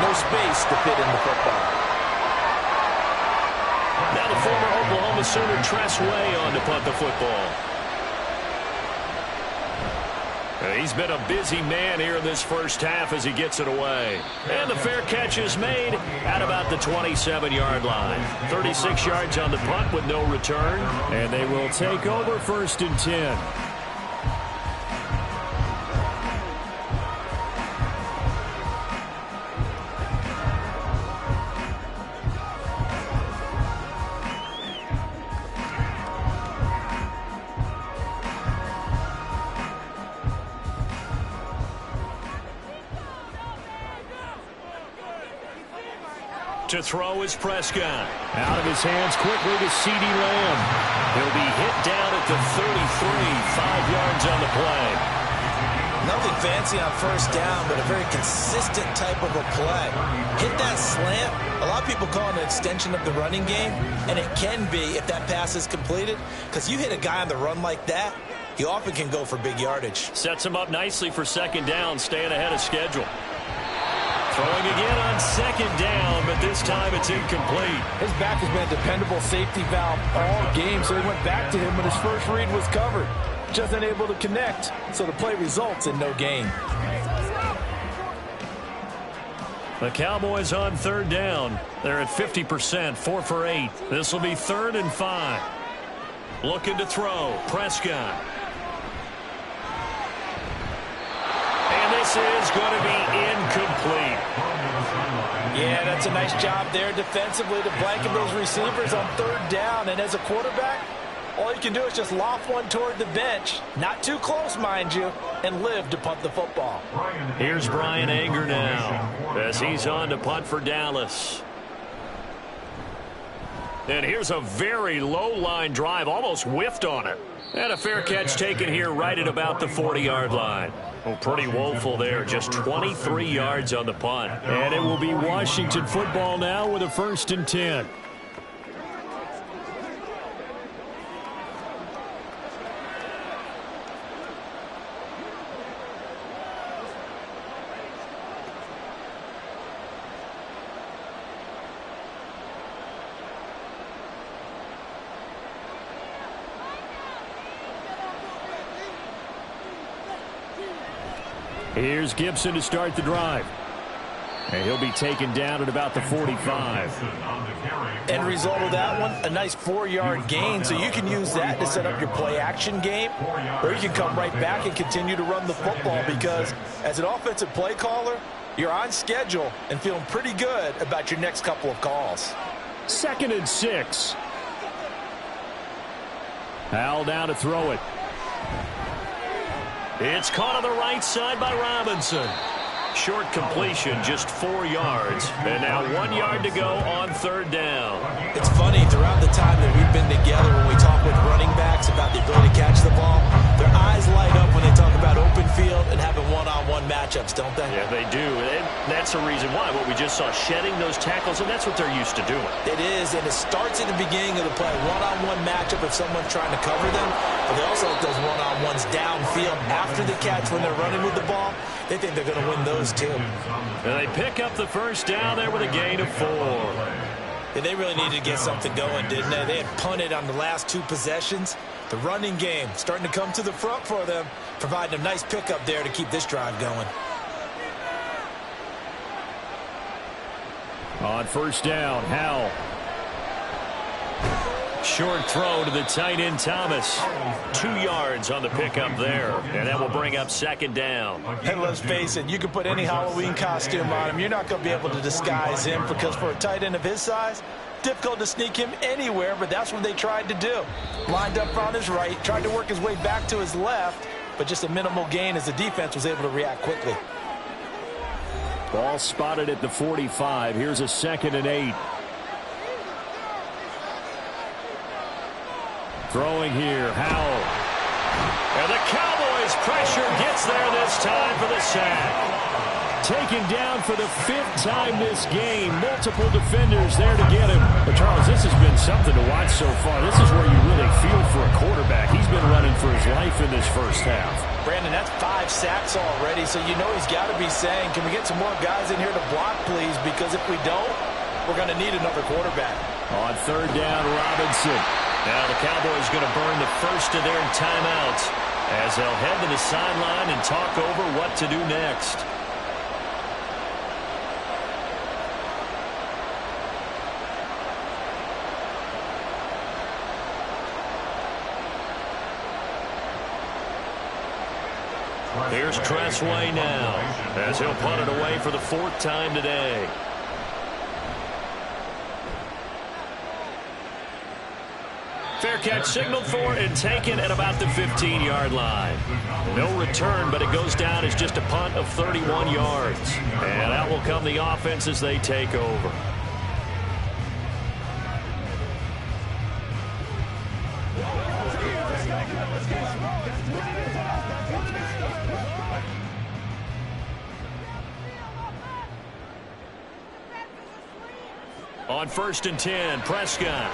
no space to fit in the football. Now the former Oklahoma Sooner Tress Way on to punt the football. He's been a busy man here in this first half as he gets it away. And the fair catch is made at about the 27-yard line. 36 yards on the punt with no return. And they will take over 1st and 10. To throw is Prescott. Out of his hands quickly to CeeDee Lamb. He'll be hit down at the 33, 5 yards on the play. Nothing fancy on first down, but a very consistent type of a play. Hit that slant. A lot of people call it an extension of the running game, and it can be if that pass is completed, because you hit a guy on the run like that, he often can go for big yardage. Sets him up nicely for 2nd down, staying ahead of schedule. Throwing again on 2nd down, but this time it's incomplete. His back has been a dependable safety valve all game, so he went back to him when his first read was covered. Just unable to connect, so the play results in no gain. The Cowboys on 3rd down. They're at 50%, 4 for 8. This will be 3rd and 5. Looking to throw, Prescott. And this is going to be incomplete. Yeah, that's a nice job there defensively to blanket those receivers on 3rd down. And as a quarterback, all you can do is just loft one toward the bench, not too close, mind you, and live to punt the football. Here's Brian Anger now as he's on to punt for Dallas. And here's a very low-line drive, almost whiffed on it. And a fair catch taken here right at about the 40-yard line. Well, pretty woeful there, just 23 yards on the punt. And it will be Washington football now with a 1st and 10. Here's Gibson to start the drive. And he'll be taken down at about the 45. End result of that one, a nice 4-yard gain, so you can use that to set up your play-action game, or you can come right back and continue to run the football because as an offensive play caller, you're on schedule and feeling pretty good about your next couple of calls. 2nd and 6. Hal down to throw it. It's caught on the right side by Robinson. Short completion, just 4 yards. And now 1 yard to go on 3rd down. It's funny, throughout the time that we've been together when we talk with running backs about the ability to catch the ball, their eyes light up when they talk about open field and having one-on-one matchups, don't they? Yeah, they do. And that's the reason why. What we just saw, shedding those tackles, and that's what they're used to doing. It is, and it starts at the beginning of the play. One-on-one matchup if someone's trying to cover them. But they also like those one-on-ones downfield after the catch when they're running with the ball. They think they're going to win those too. And they pick up the 1st down there with a gain of 4. Yeah, they really needed to get something going, didn't they? They had punted on the last 2 possessions. The running game starting to come to the front for them, providing a nice pickup there to keep this drive going. On first down, Howell. Short throw to the tight end, Thomas. 2 yards on the pickup there, and that will bring up second down. Hey, let's face it, you can put any Halloween costume on him. You're not going to be able to disguise him because for a tight end of his size, difficult to sneak him anywhere, but that's what they tried to do. Lined up on his right, tried to work his way back to his left, but just a minimal gain as the defense was able to react quickly. Ball spotted at the 45. Here's a 2nd and 8. Throwing here, Howell. And the Cowboys pressure gets there this time for the sack. Taken down for the 5th time this game. Multiple defenders there to get him. But, Charles, this has been something to watch so far. This is where you really feel for a quarterback. He's been running for his life in this first half. Brandon, that's 5 sacks already, so you know he's got to be saying, can we get some more guys in here to block, please? Because if we don't, we're going to need another quarterback. On third down, Robinson. Now the Cowboys going to burn the first of their timeouts as they'll head to the sideline and talk over what to do next. Here's Tressway now as he'll punt it away for the 4th time today. Fair catch signaled for and taken at about the 15-yard line. No return, but it goes down as just a punt of 31 yards. And out will come the offense as they take over. On 1st and 10, Prescott.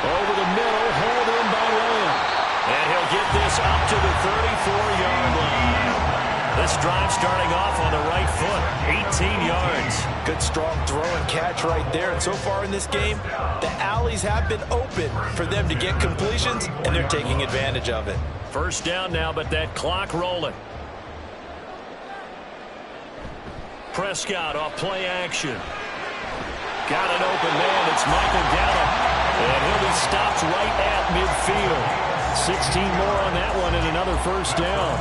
Over the middle, hauled in by Lamb. And he'll get this up to the 34-yard line. This drive starting off on the right foot, 18 yards. Good strong throw and catch right there. And so far in this game, the alleys have been open for them to get completions, and they're taking advantage of it. First down now, but that clock rolling. Prescott off play action. Got an open man. It's Michael Gallup. And he'll be stopped right at midfield. 16 more on that one and another first down.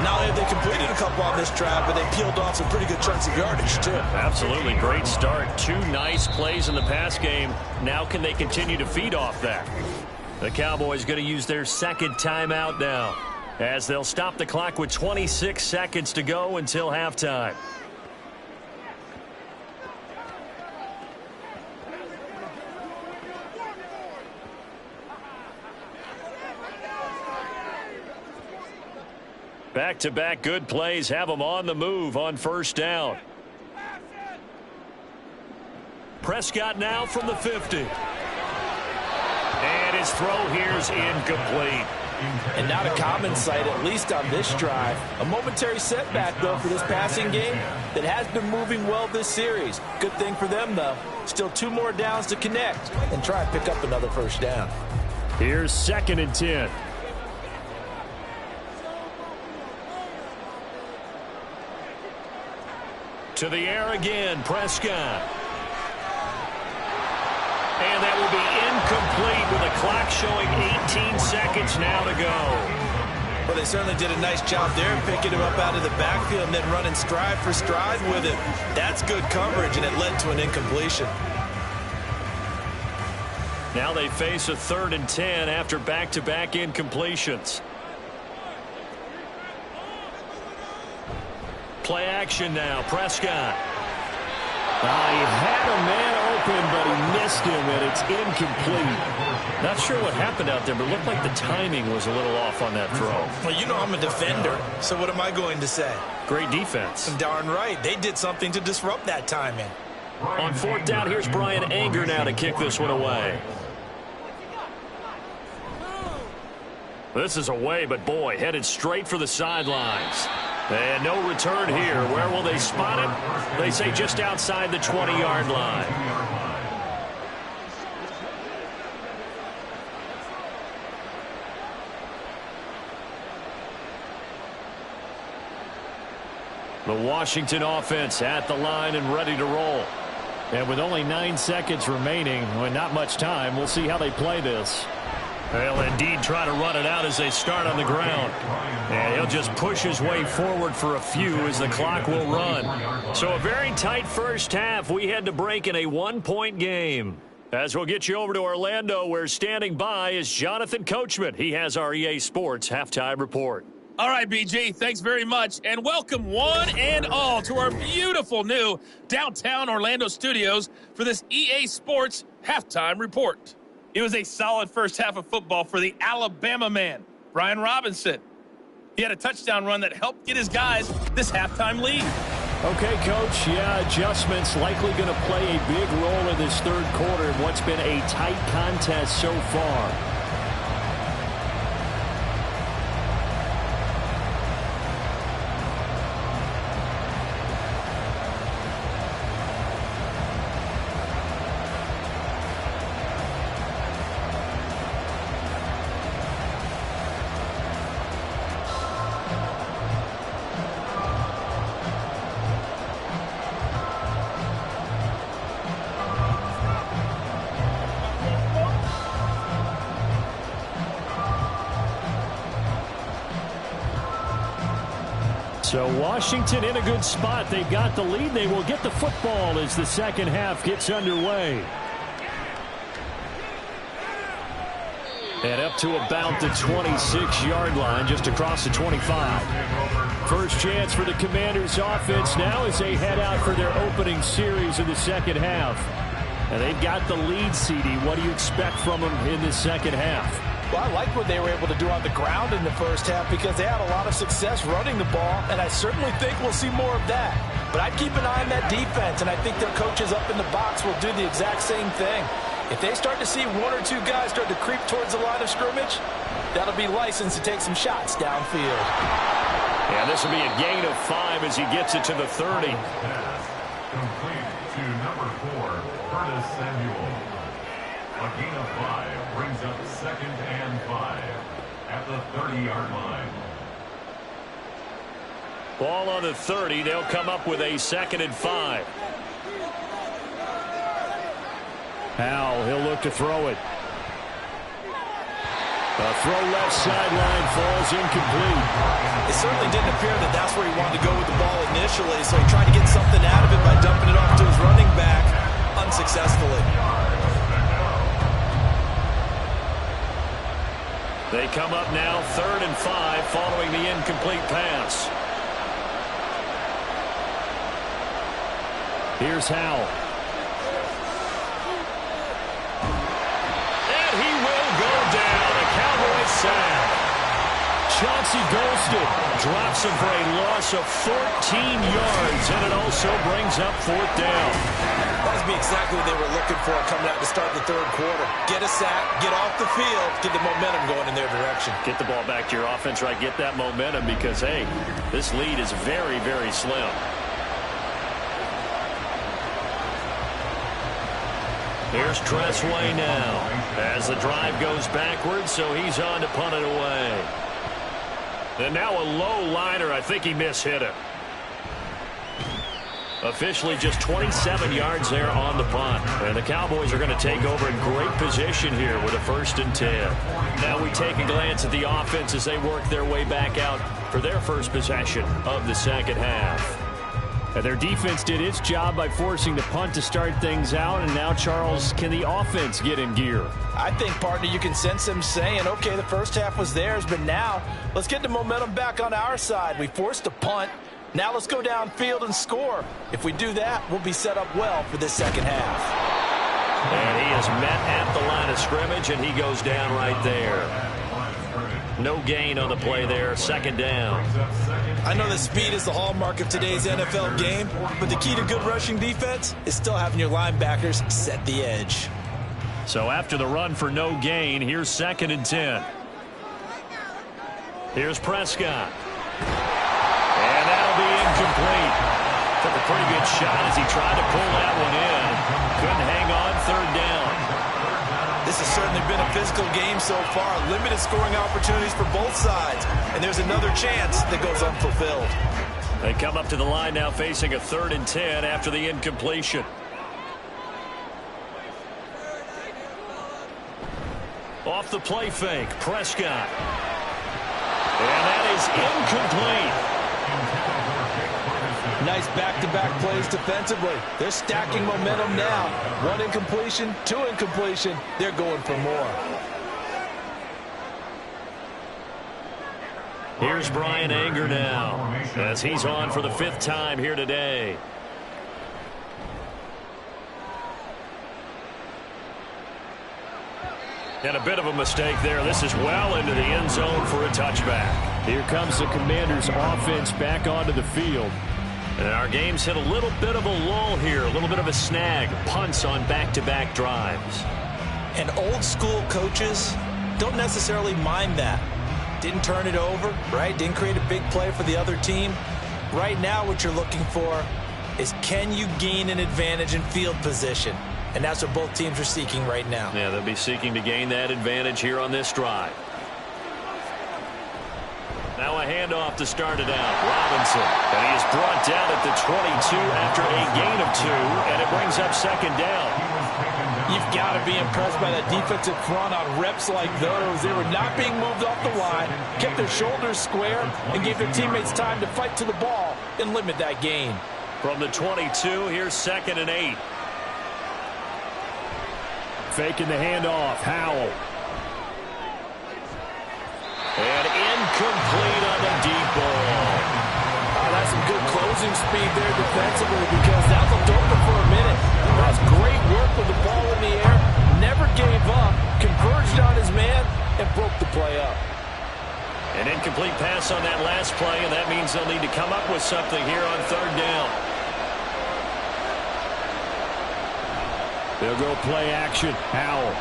Not only have they completed a couple on this drive, but they peeled off some pretty good chunks of yardage, too. Absolutely. Great start. 2 nice plays in the pass game. Now can they continue to feed off that? The Cowboys going to use their 2nd timeout now as they'll stop the clock with 26 seconds to go until halftime. Back-to-back good plays have them on the move on first down. Prescott now from the 50. And his throw here's incomplete. And not a common sight, at least on this drive. A momentary setback, though, for this passing game that has been moving well this series. Good thing for them, though. Still 2 more downs to connect and try and pick up another first down. Here's 2nd and 10. To the air again, Prescott. And that will be incomplete with a clock showing 18 seconds now to go. Well, they certainly did a nice job there, picking him up out of the backfield and then running stride for stride with him. That's good coverage, and it led to an incompletion. Now they face a 3rd and 10 after back-to-back incompletions. Play action now, Prescott. He had a man open, but he missed him, and it's incomplete. Not sure what happened out there, but it looked like the timing was a little off on that throw. Well, you know I'm a defender, so what am I going to say? Great defense. Darn right. They did something to disrupt that timing. On 4th down, here's Brian Anger now to kick this one away. This is away, but boy, headed straight for the sidelines. And no return here. Where will they spot it? They say just outside the 20-yard line. The Washington offense at the line and ready to roll. And with only 9 seconds remaining, well, not much time, we'll see how they play this. They'll indeed try to run it out as they start on the ground. And he'll just push his way forward for a few as the clock will run. So a very tight first half. We had to break in a 1-point game. As we'll get you over to Orlando, where standing by is Jonathan Coachman. He has our EA Sports Halftime Report. All right, BG, thanks very much, and welcome one and all to our beautiful new downtown Orlando studios for this EA Sports Halftime Report. It was a solid first half of football for the Alabama man, Brian Robinson. He had a touchdown run that helped get his guys this halftime lead. Okay, Coach, yeah, adjustments likely going to play a big role in this third quarter in what's been a tight contest so far. So Washington in a good spot. They've got the lead. They will get the football as the second half gets underway. And up to about the 26-yard line, just across the 25. First chance for the Commanders' offense now as they head out for their opening series of the second half. And they've got the lead, CD. What do you expect from them in the second half? Well, I like what they were able to do on the ground in the first half because they had a lot of success running the ball, and I certainly think we'll see more of that. But I'd keep an eye on that defense, and I think their coaches up in the box will do the exact same thing. If they start to see one or two guys start to creep towards the line of scrimmage, that'll be licensed to take some shots downfield. Yeah, this will be a gain of 5 as he gets it to the 30. Complete to number 4, Curtis Samuel. A gain of 5 brings up 2nd and 5 at the 30-yard line. Ball on the 30. They'll come up with a 2nd and 5. Howell, he'll look to throw it. A throw left sideline falls incomplete. It certainly didn't appear that that's where he wanted to go with the ball initially, so he tried to get something out of it by dumping it off to his running back unsuccessfully. They come up now 3rd and 5 following the incomplete pass. Here's Howell. And he will go down. A Cowboys sack. Chauncey Golston Drops him for a loss of 14 yards, and it also brings up 4th down. That must be exactly what they were looking for coming out to start the third quarter. Get a sack, get off the field, get the momentum going in their direction. Get the ball back to your offense, right? Get that momentum because, hey, this lead is very, very slim. Here's Tressway now as the drive goes backwards, so he's on to punt it away. And now a low liner. I think he mishit it. Officially just 27 yards there on the punt. And the Cowboys are going to take over in great position here with a 1st and 10. Now we take a glance at the offense as they work their way back out for their first possession of the second half. And their defense did its job by forcing the punt to start things out. And now, Charles, can the offense get in gear? I think, partner, you can sense them saying, okay, the first half was theirs, but now let's get the momentum back on our side. We forced a punt. Now let's go downfield and score. If we do that, we'll be set up well for this second half. And he is met at the line of scrimmage, and he goes down right there. No gain on the play there, 2nd down. I know that speed is the hallmark of today's NFL game, but the key to good rushing defense is still having your linebackers set the edge. So after the run for no gain, here's 2nd and 10. Here's Prescott. And that'll be incomplete. Took a pretty good shot as he tried to pull that one in. Couldn't hang on, 3rd down. This has certainly been a physical game so far. Limited scoring opportunities for both sides. And there's another chance that goes unfulfilled. They come up to the line now facing a 3rd and 10 after the incompletion. Off the play fake, Prescott. And that is incomplete. Nice back-to-back plays defensively. They're stacking momentum now. 1 incompletion, 2 incompletion. They're going for more. Here's Brian Anger now as he's on for the 5th time here today. And a bit of a mistake there. This is well into the end zone for a touchback. Here comes the Commanders' offense back onto the field. And our game's hit a little bit of a lull here, a little bit of a snag. Punts on back-to-back drives. And old-school coaches don't necessarily mind that. Didn't turn it over, right? Didn't create a big play for the other team. Right now what you're looking for is, can you gain an advantage in field position? And that's what both teams are seeking right now. Yeah, they'll be seeking to gain that advantage here on this drive. Now a handoff to start it out. Robinson. And he is brought down at the 22 after a gain of 2, and it brings up 2nd down. You've got to be impressed by that defensive front on reps like those. They were not being moved off the line, kept their shoulders square, and gave their teammates time to fight to the ball and limit that gain. From the 22, here's 2nd and 8. Faking the handoff. Howell. And incomplete on the deep ball. That's some good closing speed there defensively, because that looked open for a minute. That's great work with the ball in the air. Never gave up. Converged on his man and broke the play up. An incomplete pass on that last play, and that means they'll need to come up with something here on 3rd down. They'll go play action. Howell.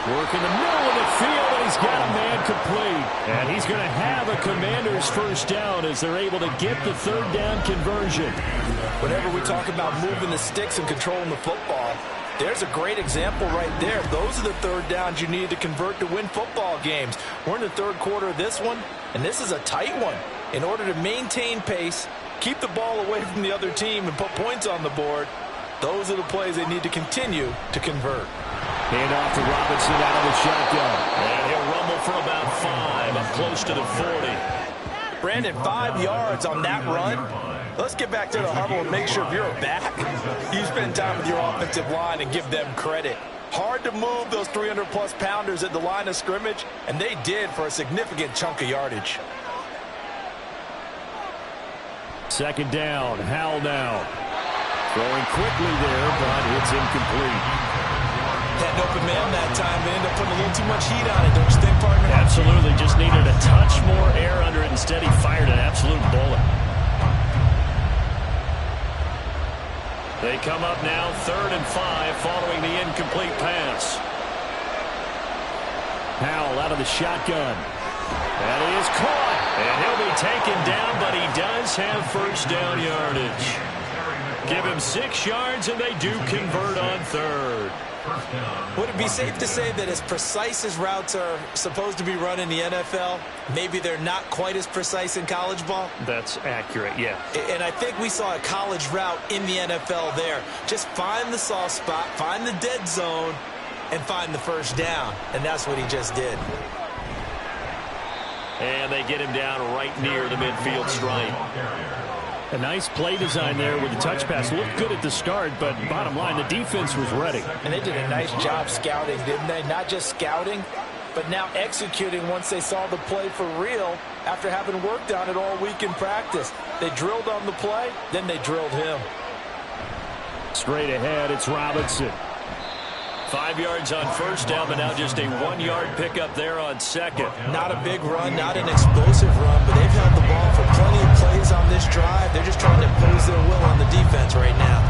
Work in the middle of the field, and he's got a man complete. And he's going to have a Commander's 1st down as they're able to get the 3rd down conversion. Whenever we talk about moving the sticks and controlling the football, there's a great example right there. Those are the 3rd downs you need to convert to win football games. We're in the 3rd quarter of this one, and this is a tight one. In order to maintain pace, keep the ball away from the other team, and put points on the board, those are the plays they need to continue to convert. Hand off to Robinson out of the shotgun. And he'll rumble for about 5, up close to the 40. Brandon, 5 yards on that run. Let's get back to the huddle and make sure if you're a back, you spend time with your offensive line and give them credit. Hard to move those 300-plus pounders at the line of scrimmage, and they did for a significant chunk of yardage. 2nd down. Howell now. Throwing quickly there, but it's incomplete. Had an open man that time. They ended up putting a little too much heat on it, don't you think, partner? Absolutely. Just needed a touch more air under it. Instead, he fired an absolute bullet. They come up now 3rd and 5 following the incomplete pass. Howell out of the shotgun. And he is caught. And he'll be taken down, but he does have 1st down yardage. Give him 6 yards, and they do convert on 3rd. Would it be safe to say that as precise as routes are supposed to be run in the NFL, maybe they're not quite as precise in college ball? That's accurate, yeah. And I think we saw a college route in the NFL there. Just find the soft spot, find the dead zone, and find the 1st down. And that's what he just did. And they get him down right near the midfield stripe. A nice play design there with the touch pass. Looked good at the start, but bottom line, the defense was ready. And they did a nice job scouting, didn't they? Not just scouting, but now executing once they saw the play for real after having worked on it all week in practice. They drilled on the play, then they drilled him. Straight ahead, it's Robinson. 5 yards on 1st down, but now just a 1-yard pickup there on 2nd. Not a big run, not an explosive run, but they've held the ball for plenty of plays on this drive. They're just trying to impose their will on the defense right now.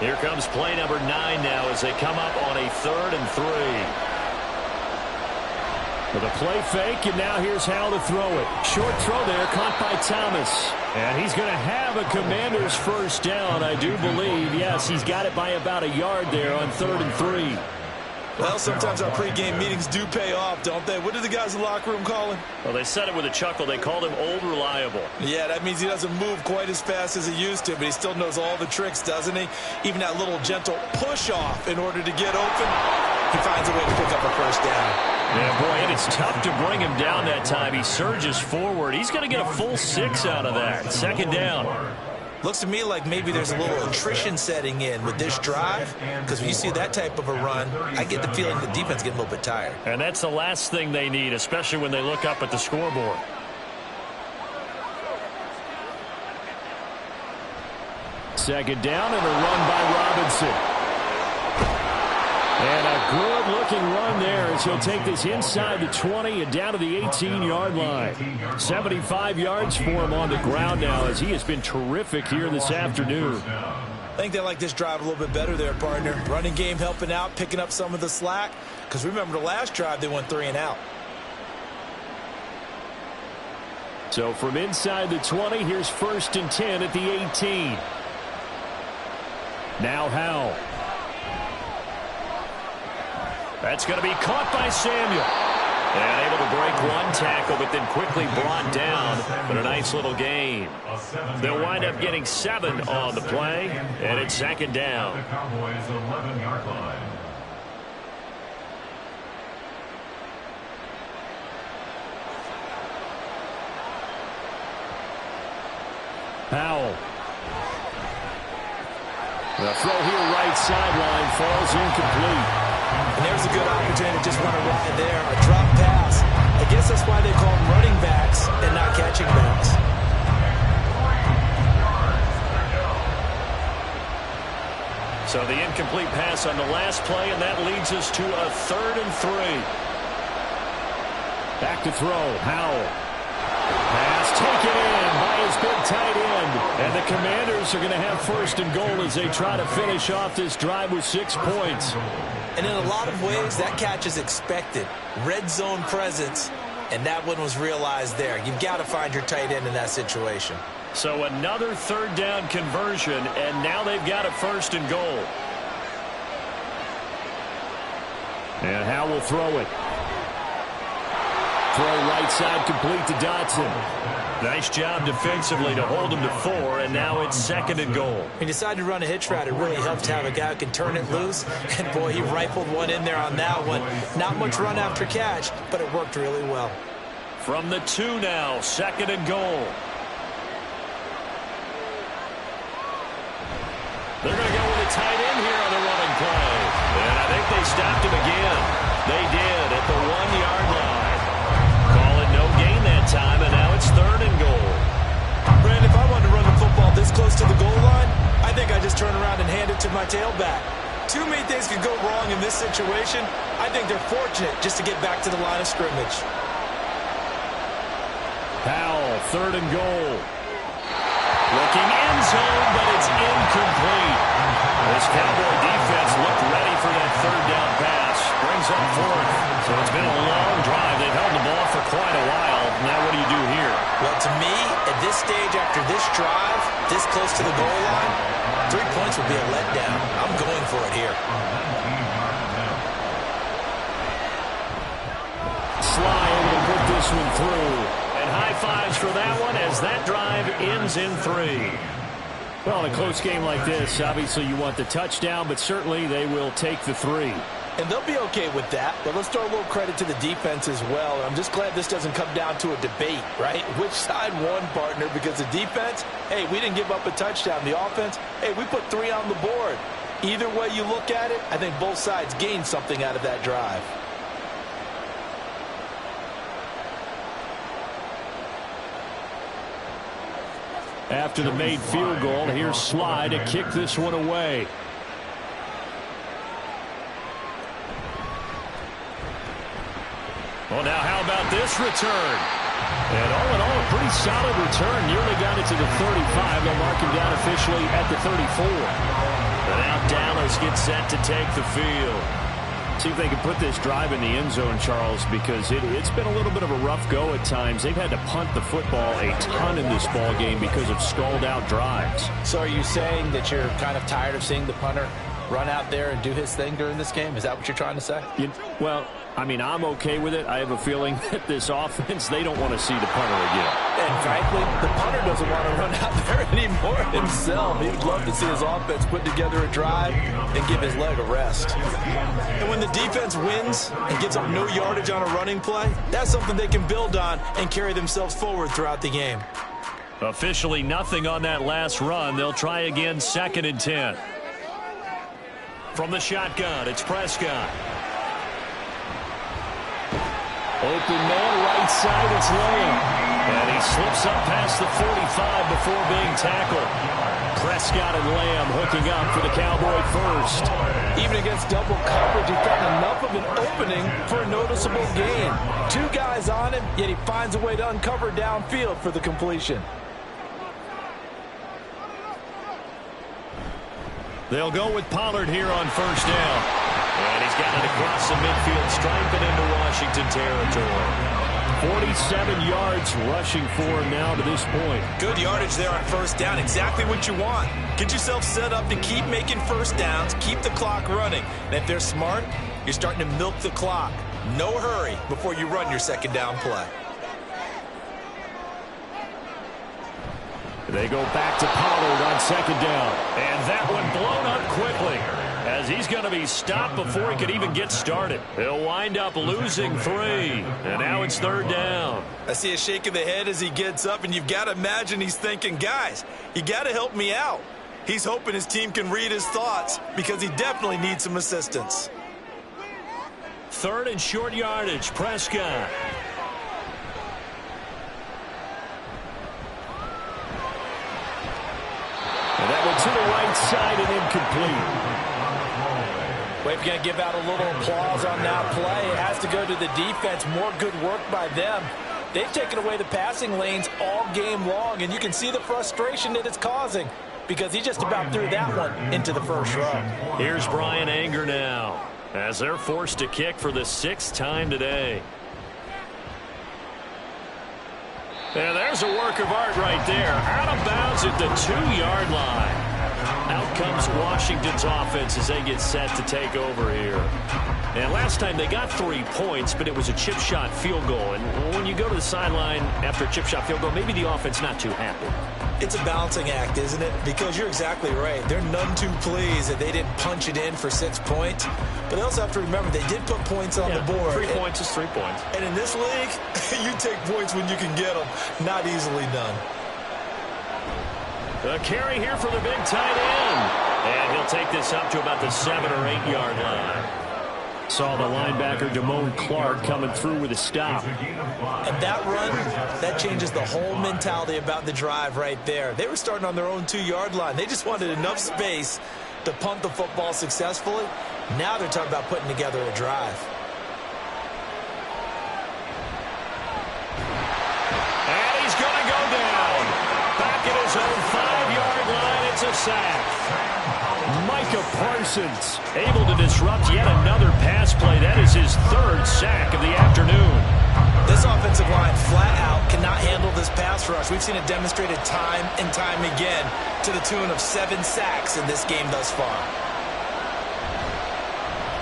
Here comes play number 9 now as they come up on a 3rd and 3. With a play fake, and now here's Howell to throw it. Short throw there, caught by Thomas. And he's going to have a Commander's 1st down, I do believe. Yes, he's got it by about a yard there on 3rd and 3. Well, sometimes our pregame meetings do pay off, don't they? What did the guys in the locker room call him? Well, they said it with a chuckle. They called him Old Reliable. Yeah, that means he doesn't move quite as fast as he used to, but he still knows all the tricks, doesn't he? Even that little gentle push-off in order to get open, he finds a way to pick up a first down. Yeah, boy, and it's tough to bring him down that time. He surges forward. He's going to get a full 6 out of that. Second down. Looks to me like maybe there's a little attrition setting in with this drive, because when you see that type of a run, I get the feeling the defense is getting a little bit tired. And that's the last thing they need, especially when they look up at the scoreboard. Second down and a run by Robinson. And a good-looking run there as he'll take this inside the 20 and down to the 18-yard line. 75 yards for him on the ground now as he has been terrific here this afternoon. I think they like this drive a little bit better there, partner. Running game helping out, picking up some of the slack. Because remember the last drive, they went 3 and out. So from inside the 20, here's 1st and 10 at the 18. Now Howell. That's going to be caught by Samuel. And able to break one tackle, but then quickly brought down. But a nice little gain. They'll wind up getting 7 on the play, and it's second down. The Cowboys' 11-yard line. Howell. The throw here right sideline falls incomplete. And there's a good opportunity to just run a ride there. A drop pass. I guess that's why they call them running backs and not catching backs. So the incomplete pass on the last play, and that leads us to a 3rd and 3. Back to throw. Howell. Pass taken in by his big tight end. And the Commanders are going to have 1st and goal as they try to finish off this drive with 6 points. And in a lot of ways, that catch is expected. Red zone presence, and that one was realized there. You've got to find your tight end in that situation. So another 3rd down conversion, and now they've got a 1st and goal. And Howell will throw it. Throw right side complete to Dotson. Nice job defensively to hold him to 4, and now it's 2nd and goal. When you decide to run a hitch route, it really helps to have a guy who can turn it loose. And, boy, he rifled one in there on that one. Not much run after catch, but it worked really well. From the 2 now, 2nd and goal. They're going to go with a tight end here on the running play. And I think they stopped him again. They did at the 1-yard line. Call it no gain that time, and now it's 3rd and goal. Brand, if I wanted to run the football this close to the goal line, I think I just turn around and hand it to my tailback. Too many things could go wrong in this situation. I think they're fortunate just to get back to the line of scrimmage. Howell, 3rd and goal. Looking end zone, but it's incomplete. This Cowboy defense looked ready for that 3rd down pass. Brings up 4th. So it's been a long drive. They've held the ball for quite a while. Now what do you do here? Well, to me, at this stage after this drive, this close to the goal line, 3 points would be a letdown. I'm going for it here. Sly able to put this one through. And high fives for that one as that drive ends in 3. Well, in a close game like this, obviously you want the touchdown, but certainly they will take the 3. And they'll be okay with that, but let's throw a little credit to the defense as well. I'm just glad this doesn't come down to a debate, right? Which side won, partner? Because the defense, hey, we didn't give up a touchdown. The offense, hey, we put 3 on the board. Either way you look at it, I think both sides gained something out of that drive. After the made field goal, here's Sly to kick this one away. Well, now how about this return? And all in all, a pretty solid return. Nearly got it to the 35. They'll mark him down officially at the 34. And now Dallas gets set to take the field. See if they can put this drive in the end zone, Charles, because it's been a little bit of a rough go at times. They've had to punt the football a ton in this ball game because of stalled out drives. So are you saying that you're kind of tired of seeing the punter run out there and do his thing during this game? Is that what you're trying to say? Well, I mean, I'm okay with it. I have a feeling that this offense, they don't want to see the punter again. And frankly, the punter doesn't want to run out there anymore himself. He would love to see his offense put together a drive and give his leg a rest. And when the defense wins and gives up no yardage on a running play, that's something they can build on and carry themselves forward throughout the game. Officially nothing on that last run. They'll try again, 2nd and 10. From the shotgun, it's Prescott. Open man, right side, it's Lamb. And he slips up past the 45 before being tackled. Prescott and Lamb hooking up for the Cowboy first. Even against double coverage, he found enough of an opening for a noticeable gain. 2 guys on him, yet he finds a way to uncover downfield for the completion. They'll go with Pollard here on 1st down. And he's got it across the midfield stripe and into Washington territory. 47 yards rushing for him now to this point. Good yardage there on 1st down. Exactly what you want. Get yourself set up to keep making 1st downs, keep the clock running. And if they're smart, you're starting to milk the clock. No hurry before you run your 2nd down play. They go back to Pollard on 2nd down. And that one blown up quickly, as he's going to be stopped before he could even get started. He'll wind up losing 3. And now it's 3rd down. I see a shake of the head as he gets up, and you've got to imagine he's thinking, guys, you got to help me out. He's hoping his team can read his thoughts because he definitely needs some assistance. 3rd and short yardage, Prescott. And that one to the right side and incomplete. Well, if you're going to give out a little applause on that play, it has to go to the defense. More good work by them. They've taken away the passing lanes all game long, and you can see the frustration that it's causing because he just about threw that one into the 1st row. Here's Brian Anger now, as they're forced to kick for the 6th time today. And there's a work of art right there. Out of bounds at the 2-yard line. Out comes Washington's offense as they get set to take over here. And last time they got 3 points, but it was a chip shot field goal. And when you go to the sideline after a chip shot field goal, maybe the offense not too happy. It's a balancing act, isn't it? Because you're exactly right. They're none too pleased that they didn't punch it in for 6 points. But they also have to remember they did put points on the board. 3 points is 3 points. And in this league, you take points when you can get them. Not easily done. A carry here for the big tight end. And he'll take this up to about the 7 or 8 yard line. Saw the linebacker, Damone Clark, coming through with a stop. And that run, that changes the whole mentality about the drive right there. They were starting on their own 2-yard line. They just wanted enough space to punt the football successfully. Now they're talking about putting together a drive. And he's going to go down. Back at his own 5-yard line, it's a sack. Micah Parsons able to disrupt yet another pass play. That is his 3rd sack of the afternoon. This offensive line flat out cannot handle this pass rush. We've seen it demonstrated time and time again to the tune of 7 sacks in this game thus far.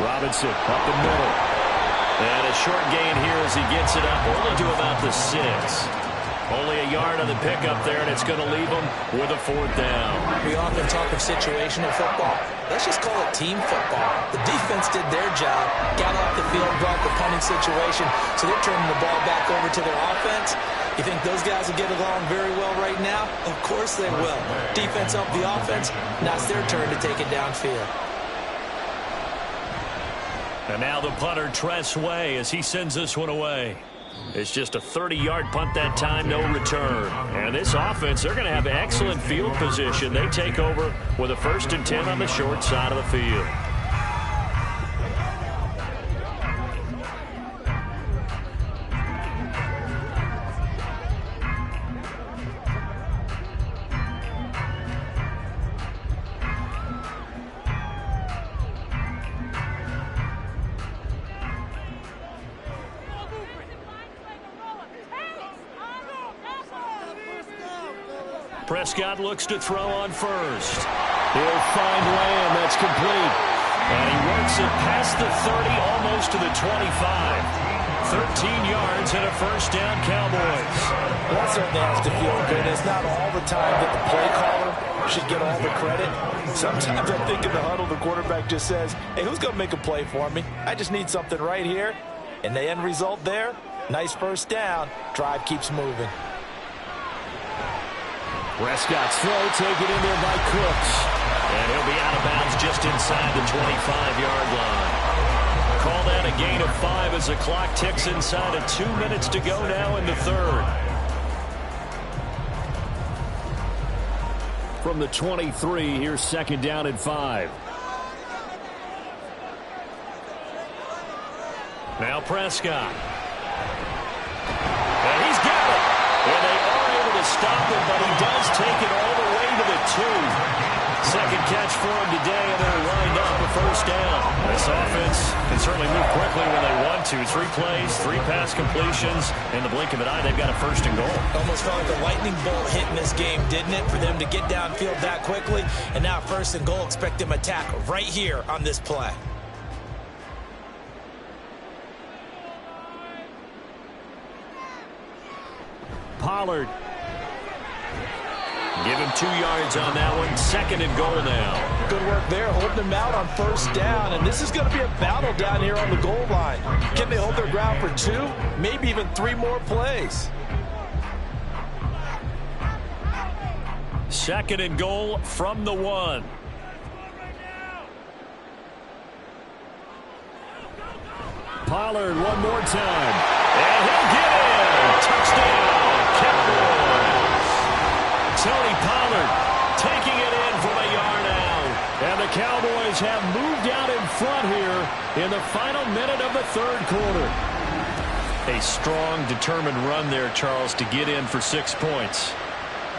Robinson up the middle. And a short gain here as he gets it up only to about the 6. Only a yard on the pickup there, and it's going to leave him with a 4th down. We often talk of situational football. Let's just call it team football. The defense did their job, got off the field, brought the punting situation, so they're turning the ball back over to their offense. You think those guys will get along very well right now? Of course they will. Defense helped the offense. Now it's their turn to take it downfield. And now the punter, Tress Way, as he sends this one away. It's just a 30-yard punt that time, no return. And this offense, they're going to have excellent field position. They take over with a 1st and 10 on the short side of the field. Prescott looks to throw on 1st. He'll find Lamb. That's complete. And he works it past the 30, almost to the 25. 13 yards and a first down, Cowboys. That certainly has to feel good. It's not all the time that the play caller should get all the credit. Sometimes I think in the huddle, the quarterback just says, hey, who's going to make a play for me? I just need something right here. And the end result there, nice first down. Drive keeps moving. Prescott's throw taken in there by Cooks. And he'll be out of bounds just inside the 25-yard line. Call that a gain of 5 as the clock ticks inside of 2 minutes to go now in the third. From the 23, here's second down and 5. Now Prescott. And he's got it. And they are able to stop him, but he does take it all the way to the 2. Second catch for him today, and they're lined up a first down. This offense can certainly move quickly when they want to. 3 plays, 3 pass completions. In the blink of an eye, they've got a first and goal. Almost felt like a lightning bolt hit in this game, didn't it? For them to get downfield that quickly. And now first and goal, expect them attack right here on this play. Pollard. Give him 2 yards on that one. Second and goal now. Good work there, holding them out on first down. And this is going to be a battle down here on the goal line. Can they hold their ground for 2, maybe even 3 more plays? Second and goal from the 1. Pollard one more time. And he'll get in. Touchdown, Cowboys. Tony Pollard taking it in from a yard out. And the Cowboys have moved out in front here in the final minute of the third quarter. A strong, determined run there, Charles, to get in for 6 points.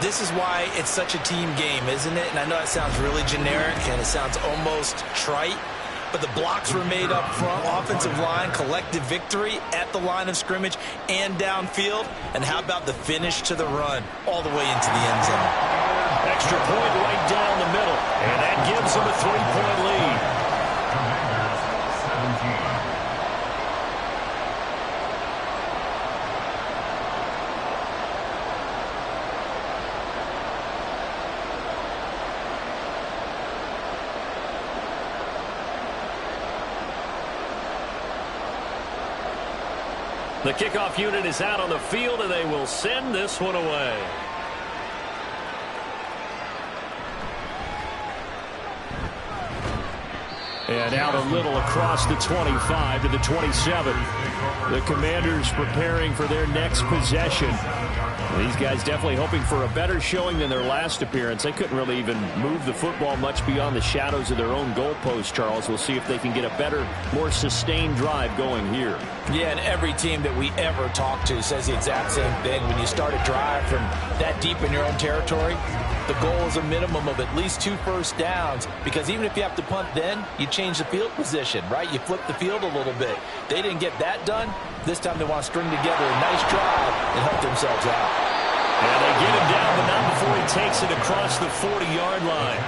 This is why it's such a team game, isn't it? And I know that sounds really generic and it sounds almost trite, but the blocks were made up front, offensive line, collective victory at the line of scrimmage and downfield. And how about the finish to the run all the way into the end zone? Extra point right down the middle, and that gives them a 3-point lead. Commanders 17. The kickoff unit is out on the field, and they will send this one away. And out a little across the 25 to the 27. The Commanders preparing for their next possession. These guys definitely hoping for a better showing than their last appearance. They couldn't really even move the football much beyond the shadows of their own goalpost, Charles. We'll see if they can get a better, more sustained drive going here. Yeah, and every team that we ever talk to says the exact same thing. When you start a drive from that deep in your own territory, the goal is a minimum of at least 2 first downs, because even if you have to punt then, you change the field position, right? You flip the field a little bit. They didn't get that done. This time they want to string together a nice drive and help themselves out. And they get him down, but not before he takes it across the 40-yard line.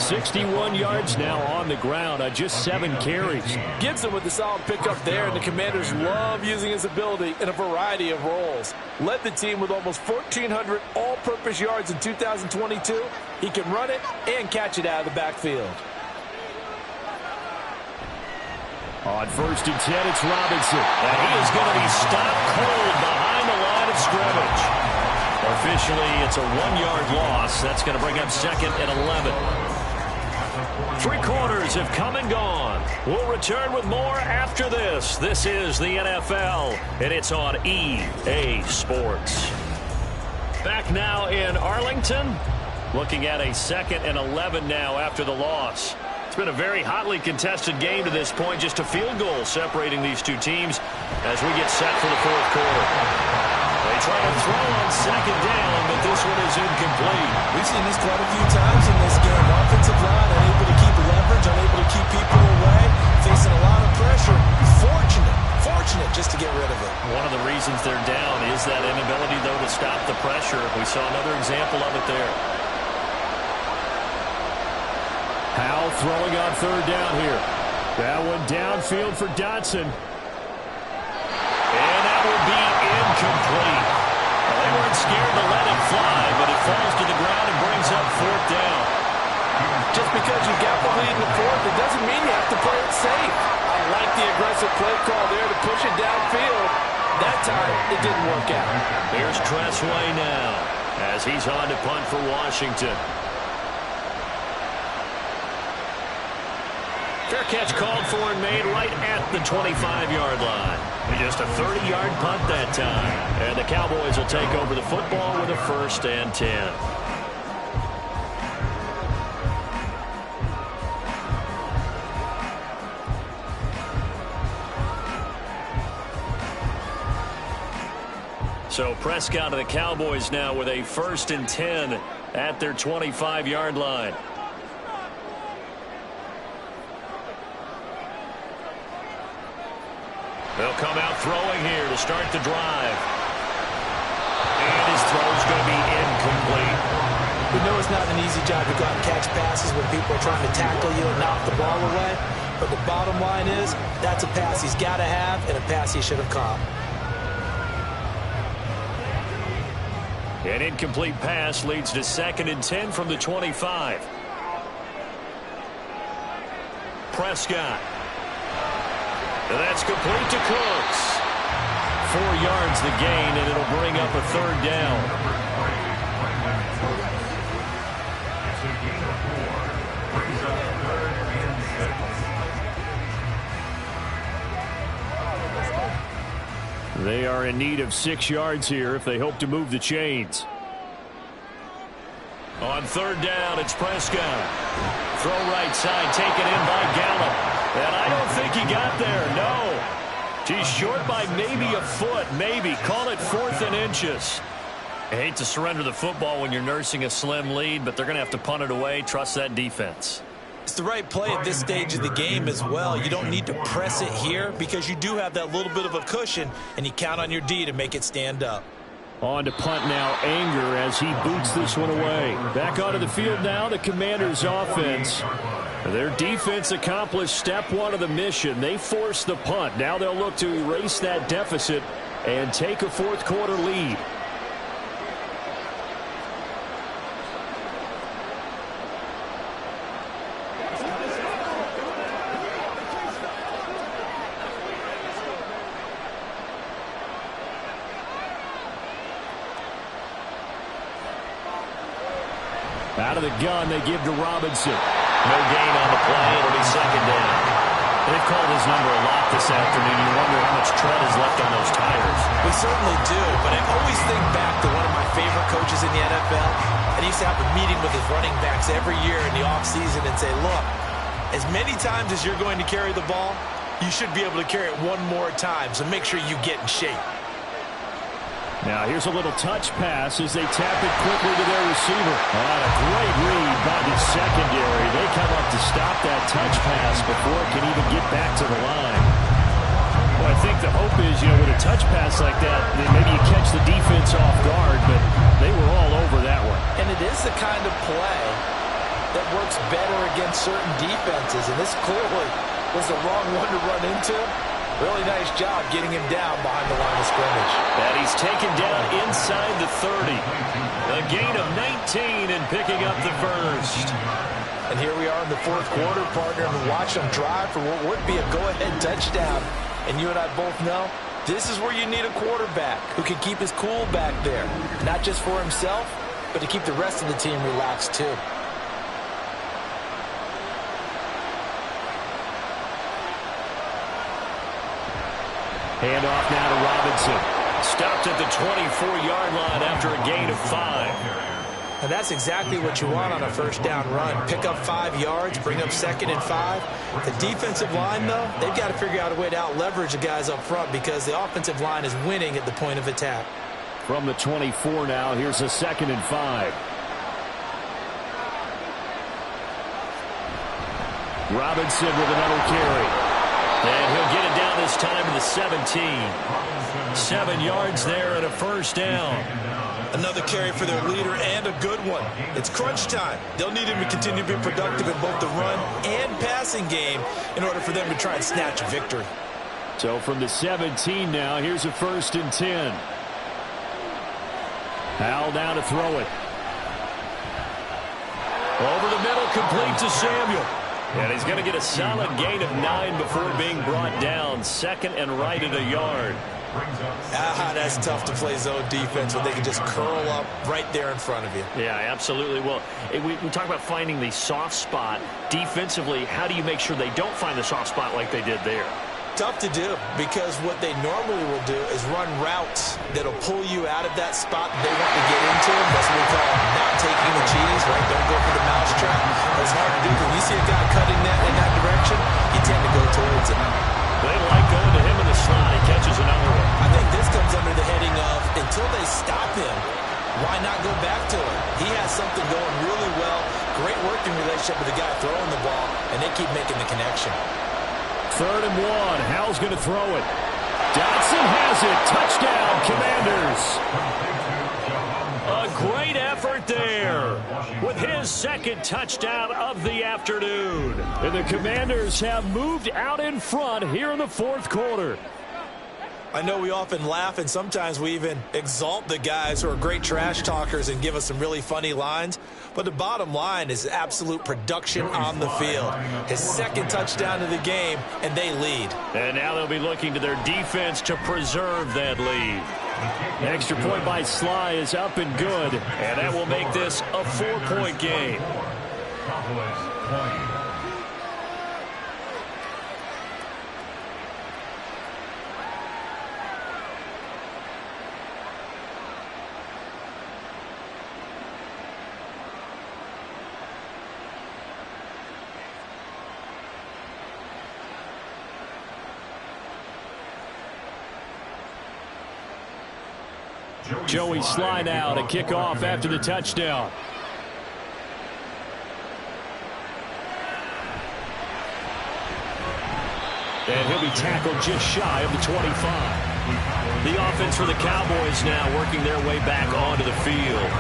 61 yards now on the ground on just 7 carries. Gibson with the solid pickup there, and the Commanders love using his ability in a variety of roles. Led the team with almost 1,400 all-purpose yards in 2022. He can run it and catch it out of the backfield. On first and 10, it's Robinson. And he is going to be stopped cold behind the line of scrimmage. Officially, it's a 1-yard loss. That's going to bring up second and 11. 3 quarters have come and gone. We'll return with more after this. This is the NFL, and it's on EA Sports. Back now in Arlington, looking at a second and 11 now after the loss. It's been a very hotly contested game to this point. Just a field goal separating these two teams as we get set for the fourth quarter. They try to throw on second down, but this one is incomplete. We've seen this quite a few times in this game. Offensive line unable to keep leverage, unable to keep people away, facing a lot of pressure. Fortunate just to get rid of it. One of the reasons they're down is that inability, though, to stop the pressure. We saw another example of it there. throwing on third down here. That one downfield for Dotson. And that will be incomplete. Well, they weren't scared to let it fly, but it falls to the ground and brings up fourth down. Just because you got the lead in the fourth, it doesn't mean you have to play it safe. I like the aggressive play call there to push it downfield. That time, it didn't work out. Here's Tressway now as he's on to punt for Washington. Fair catch called for and made right at the 25-yard line. Just a 30-yard punt that time. And the Cowboys will take over the football with a 1st and 10. So Prescott of the Cowboys now with a 1st and 10 at their 25-yard line. They'll come out throwing here to start the drive. And his throw's going to be incomplete. We know it's not an easy job to go out and catch passes when people are trying to tackle you and knock the ball away. But the bottom line is, that's a pass he's got to have and a pass he should have caught. An incomplete pass leads to 2nd and 10 from the 25. Prescott. And that's complete to Cooks. 4 yards the gain, and it'll bring up a 3rd down. It's a gain of 4. Brings up 3rd and 6. They are in need of 6 yards here if they hope to move the chains. On 3rd down, it's Prescott. Throw right side, taken in by Gallup. And I don't think he got there, no. He's short by maybe a foot, maybe. Call it 4th and inches. I hate to surrender the football when you're nursing a slim lead, but they're going to have to punt it away. Trust that defense. It's the right play at this stage of the game as well. You don't need to press it here because you do have that little bit of a cushion, and you count on your D to make it stand up. On to punt now, Anger, as he boots this one away. Back onto the field now, the Commanders' offense. Their defense accomplished step 1 of the mission. They forced the punt. Now they'll look to erase that deficit and take a 4th quarter lead. Out of the gun, they give to Robinson. No gain on the play. It'll be 2nd down. They've called his number a lot this afternoon. You wonder how much tread is left on those tires. We certainly do, but I always think back to one of my favorite coaches in the NFL, and he used to have a meeting with his running backs every year in the offseason and say, look, as many times as you're going to carry the ball, you should be able to carry it one more time, so make sure you get in shape. Now here's a little touch pass as they tap it quickly to their receiver. A great read by the secondary. They come up to stop that touch pass before it can even get back to the line. Well, I think the hope is, with a touch pass like that, maybe you catch the defense off guard, but they were all over that one. And it is the kind of play that works better against certain defenses, and this clearly was the wrong one to run into. Really nice job getting him down behind the line of scrimmage. And he's taken down inside the 30. A gain of 19 and picking up the 1st. And here we are in the 4th quarter, partner, and watch them drive for what would be a go-ahead touchdown. And you and I both know this is where you need a quarterback who can keep his cool back there. Not just for himself, but to keep the rest of the team relaxed too. Handoff now to Robinson. Stopped at the 24-yard line after a gain of 5. And that's exactly what you want on a 1st down run. Pick up 5 yards, bring up 2nd and 5. The defensive line, though, they've got to figure out a way to out-leverage the guys up front because the offensive line is winning at the point of attack. From the 24 now, here's a 2nd and 5. Robinson with another carry. And he'll get it down this time to the 17. 7 yards there and a 1st down. Another carry for their leader and a good one. It's crunch time. They'll need him to continue to be productive in both the run and passing game in order for them to try and snatch a victory. So from the 17 now, here's a 1st and 10. Howell down to throw it. Over the middle, complete to Samuel. And he's going to get a solid gain of 9 before being brought down. 2nd and right at a yard. That's tough to play zone defense when they can just curl up right there in front of you. Yeah, absolutely. Well, we talk about finding the soft spot. Defensively, how do you make sure they don't find the soft spot like they did there? Tough to do, because what they normally will do is run routes that'll pull you out of that spot that they want to get into. That's what we call not taking the cheese, right? Don't go for the mousetrap. It's hard to do, but when you see a guy cutting that in that direction, you tend to go towards it. They like going to him in the slot. He catches another one. I think this comes under the heading of, until they stop him, why not go back to him? He has something going really well, great working relationship with the guy throwing the ball, and they keep making the connection. 3rd and 1. Howell's going to throw it. Dotson has it. Touchdown, Commanders. A great effort there with his 2nd touchdown of the afternoon. And the Commanders have moved out in front here in the 4th quarter. I know we often laugh, and sometimes we even exalt the guys who are great trash talkers and give us some really funny lines. But the bottom line is absolute production on the field. His 2nd touchdown of the game, and they lead. And now they'll be looking to their defense to preserve that lead. Extra point by Sly is up and good, and that will make this a 4-point game. Joey Sly now to kick off after the touchdown. And he'll be tackled just shy of the 25. The offense for the Cowboys now working their way back onto the field.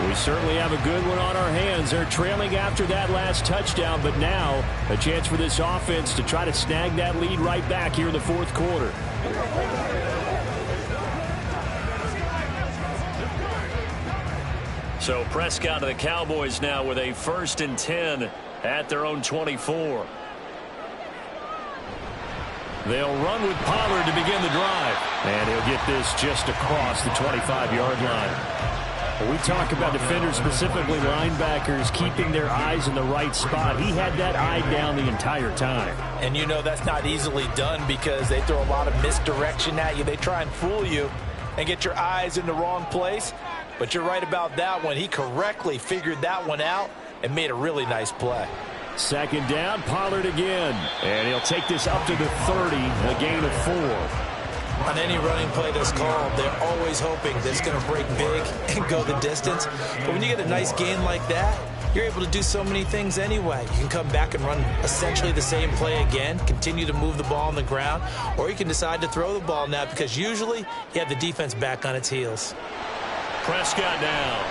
We certainly have a good one on our hands. They're trailing after that last touchdown, but now a chance for this offense to try to snag that lead right back here in the 4th quarter. So Prescott of the Cowboys now with a 1st and 10 at their own 24. They'll run with Pollard to begin the drive. And he'll get this just across the 25-yard line. When we talk about defenders, specifically linebackers, keeping their eyes in the right spot, he had that eye down the entire time. And you know that's not easily done because they throw a lot of misdirection at you. They try and fool you and get your eyes in the wrong place. But you're right about that one. He correctly figured that one out and made a really nice play. 2nd down, Pollard again. And he'll take this up to the 30, a gain of 4. On any running play that's called, they're always hoping that it's going to break big and go the distance. But when you get a nice gain like that, you're able to do so many things anyway. You can come back and run essentially the same play again, continue to move the ball on the ground, or you can decide to throw the ball now because usually you have the defense back on its heels. Prescott down.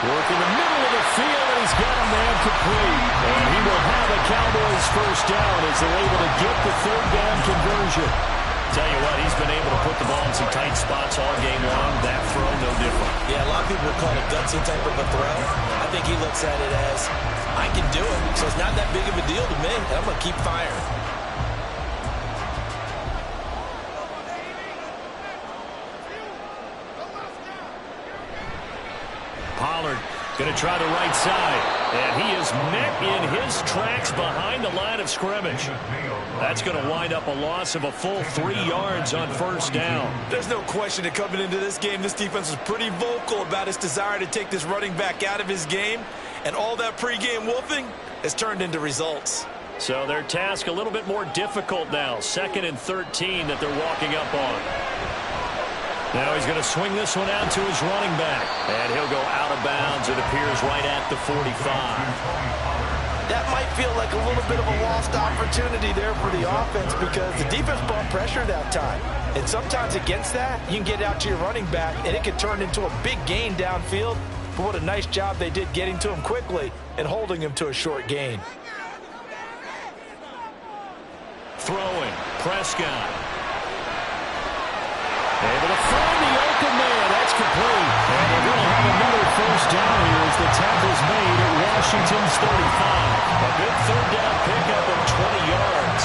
Working the middle of the field, and he's got a man complete. And he will have a Cowboys 1st down as they're able to get the 3rd down conversion. Tell you what, he's been able to put the ball in some tight spots all game long. That throw, no different. Yeah, a lot of people would call it gutsy type of a throw. I think he looks at it as, I can do it, so it's not that big of a deal to me, and I'm going to keep firing. Pollard going to try the right side. And he is met in his tracks behind the line of scrimmage. That's going to wind up a loss of a full 3 yards on 1st down. There's no question that coming into this game, this defense was pretty vocal about its desire to take this running back out of his game. And all that pregame wolfing has turned into results. So their task a little bit more difficult now. 2nd and 13 that they're walking up on. Now he's going to swing this one out to his running back. And he'll go out of bounds, it appears, right at the 45. that might feel like a little bit of a lost opportunity there for the offense because the defense brought pressure that time. And sometimes against that, you can get out to your running back, and it can turn into a big gain downfield. But what a nice job they did getting to him quickly and holding him to a short gain. Throwing, Prescott. Able to find the open man. That's complete. And they're going to have another first down here as the tackle's made at Washington's 35. A good third down pickup of 20 yards.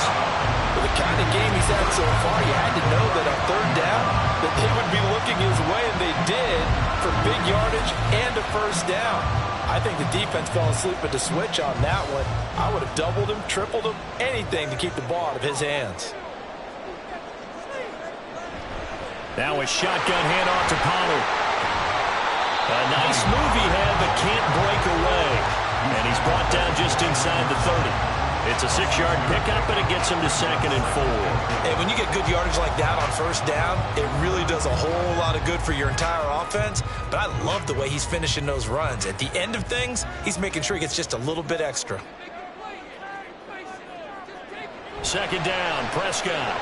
For the kind of game he's had so far, you had to know that on third down that they would be looking his way, and they did, for big yardage and a first down. I think the defense fell asleep at the switch on that one. I would have doubled him, tripled him, anything to keep the ball out of his hands. Now a shotgun handoff to Pollard. A nice move he had, but can't break away. And he's brought down just inside the 30. It's a 6-yard pickup, and it gets him to 2nd and 4. And when you get good yardage like that on first down, it really does a whole lot of good for your entire offense. But I love the way he's finishing those runs. At the end of things, he's making sure he gets just a little bit extra. 2nd down, Prescott.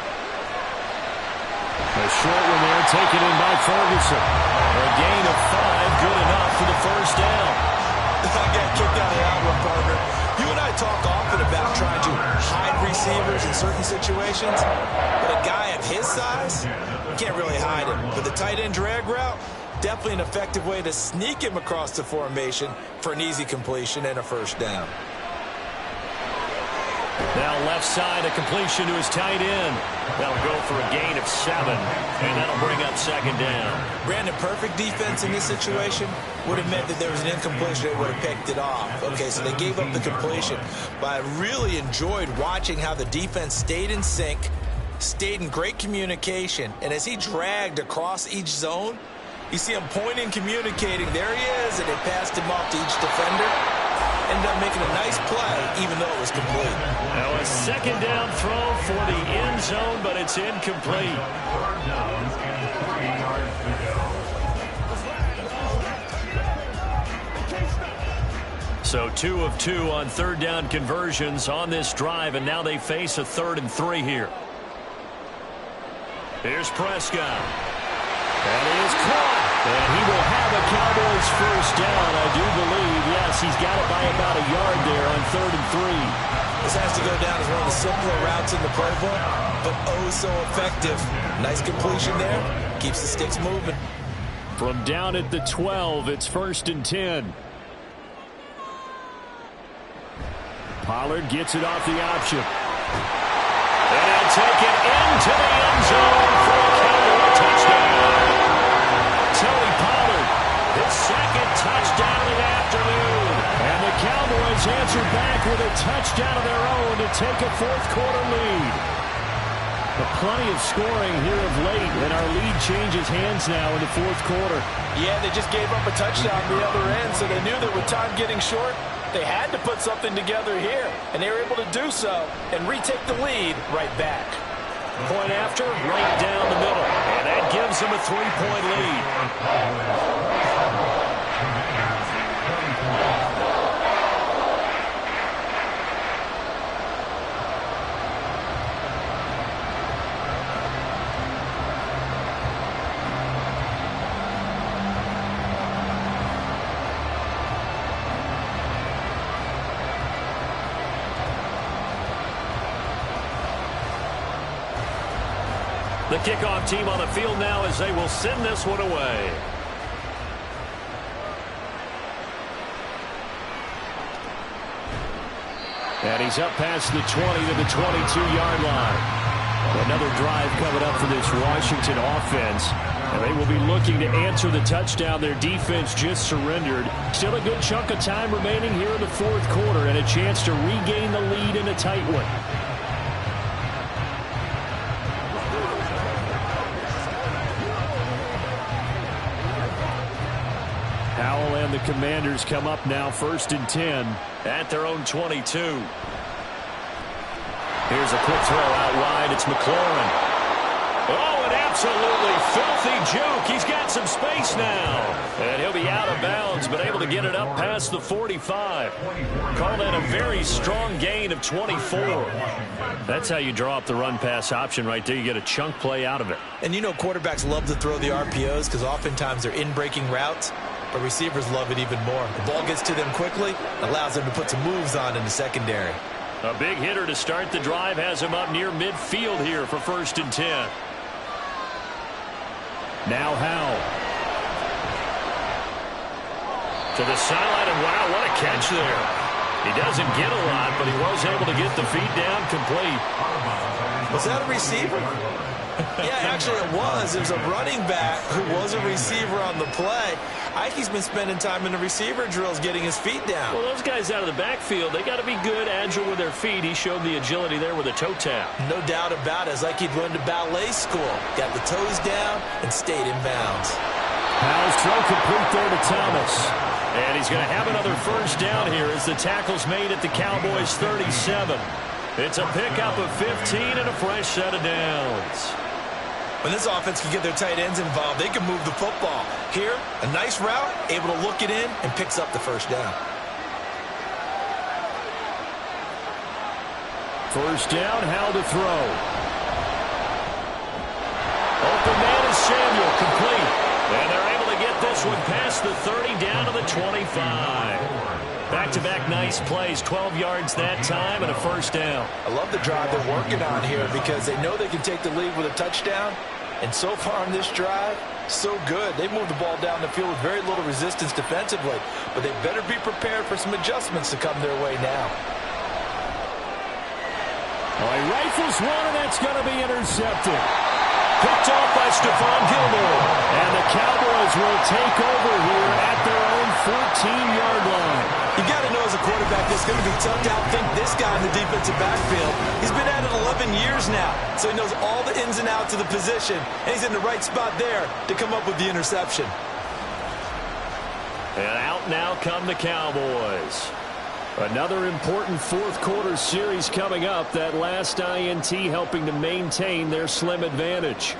A short one there, taken in by Ferguson. A gain of 5, good enough for the first down. I got kicked out of that one, partner. You and I talk often about trying to hide receivers in certain situations, but a guy of his size, you can't really hide him. But the tight end drag route, definitely an effective way to sneak him across the formation for an easy completion and a first down. Now left side, a completion to his tight end. That'll go for a gain of 7, and that'll bring up 2nd down. Brandon, perfect defense in this situation would have meant that there was an incompletion. They would have picked it off. Okay, so they gave up the completion. But I really enjoyed watching how the defense stayed in sync, stayed in great communication, and as he dragged across each zone, you see him pointing, communicating. There he is, and they passed him off to each defender. Ended up making a nice play, even though it was complete. Now a 2nd down throw for the end zone, but it's incomplete. 3rd down and 3 yards to go. So 2 of 2 on 3rd down conversions on this drive, and now they face a 3rd and 3 here. Here's Prescott. And he is caught. And he will have a Cowboys first down, I do believe. Yes, he's got it by about a yard there on 3rd and 3. This has to go down as one of the simpler routes in the playbook, but oh so effective. Nice completion there. Keeps the sticks moving. From down at the 12, it's 1st and 10. Pollard gets it off the option. And he'll take it into the end zone for a Cowboy touchdown. Tony Pollard, his 2nd touchdown of the afternoon. And the Cowboys answer back with a touchdown of their own to take a 4th quarter lead. But plenty of scoring here of late, and our lead changes hands now in the 4th quarter. Yeah, they just gave up a touchdown on the other end, so they knew that with time getting short, they had to put something together here, and they were able to do so and retake the lead right back. Point after, right down the middle. And that gives them a 3-point lead. The kickoff team on the field now as they will send this one away. And he's up past the 20 to the 22-yard line. Another drive coming up for this Washington offense. And they will be looking to answer the touchdown their defense just surrendered. Still a good chunk of time remaining here in the 4th quarter and a chance to regain the lead in a tight one. Howell and the Commanders come up now 1st and 10. At their own 22. Here's a quick throw out wide. It's McLaurin. Oh, and Absolutely filthy juke. He's got some space now. And he'll be out of bounds, but able to get it up past the 45. Call that a very strong gain of 24. That's how you draw up the run-pass option right there. You get a chunk play out of it. And you know quarterbacks love to throw the RPOs because oftentimes they're in-breaking routes, but receivers love it even more. The ball gets to them quickly, allows them to put some moves on in the secondary. A big hitter to start the drive has him up near midfield here for 1st and 10. Now Howell. To the sideline, and wow, what a catch there. He doesn't get a lot, but he was able to get the feet down complete. Was that a receiver? Yeah, actually it was. It was a running back who was a receiver on the play. Ike's been spending time in the receiver drills getting his feet down. Well, those guys out of the backfield, they got to be good, agile with their feet. He showed the agility there with a toe tap. No doubt about it. It's like he'd run to ballet school. Got the toes down and stayed in bounds. Howell's throw complete there to Thomas. And he's going to have another 1st down here as the tackle's made at the Cowboys' 37. It's a pickup of 15 and a fresh set of downs. When this offense can get their tight ends involved, they can move the football. Here, a nice route, able to look it in, and picks up the 1st down. 1st down, Howell to throw. Open man is Samuel, complete. And they're able to get this one past the 30 down to the 25. Back-to-back nice plays, 12 yards that time and a 1st down. I love the drive they're working on here because they know they can take the lead with a touchdown. And so far on this drive, so good. They moved the ball down the field with very little resistance defensively. But they better be prepared for some adjustments to come their way now. Oh, he rifles one, and that's going to be intercepted. Picked off by Stephon Gilmore. And the Cowboys will take over here at their own 14-yard line. You got to know as a quarterback, it's going to be tough to outthink this guy in the defensive backfield. He's been at it 11 years now, so he knows all the ins and outs of the position, and he's in the right spot there to come up with the interception. And out now come the Cowboys. Another important 4th quarter series coming up. That last INT helping to maintain their slim advantage.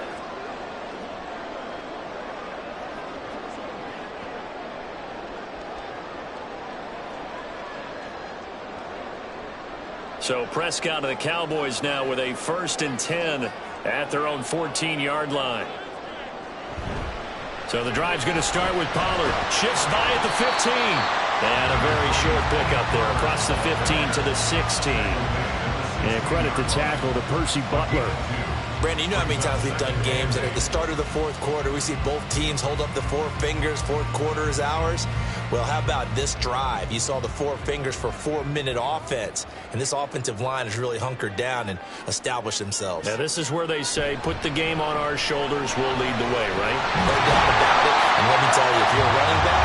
So Prescott of the Cowboys now with a 1st and 10 at their own 14-yard line. So the drive's going to start with Pollard. Shifts by at the 15. And a very short pickup there across the 15 to the 16. And credit the tackle to Percy Butler. Brandon, you know how many times we've done games, and at the start of the 4th quarter, we see both teams hold up the 4 fingers, 4th quarter is ours. Well, how about this drive? You saw the 4 fingers for 4-minute offense, and this offensive line has really hunkered down and established themselves. Now, this is where they say, put the game on our shoulders, we'll lead the way, right? No doubt about it, and let me tell you, if you're a running back,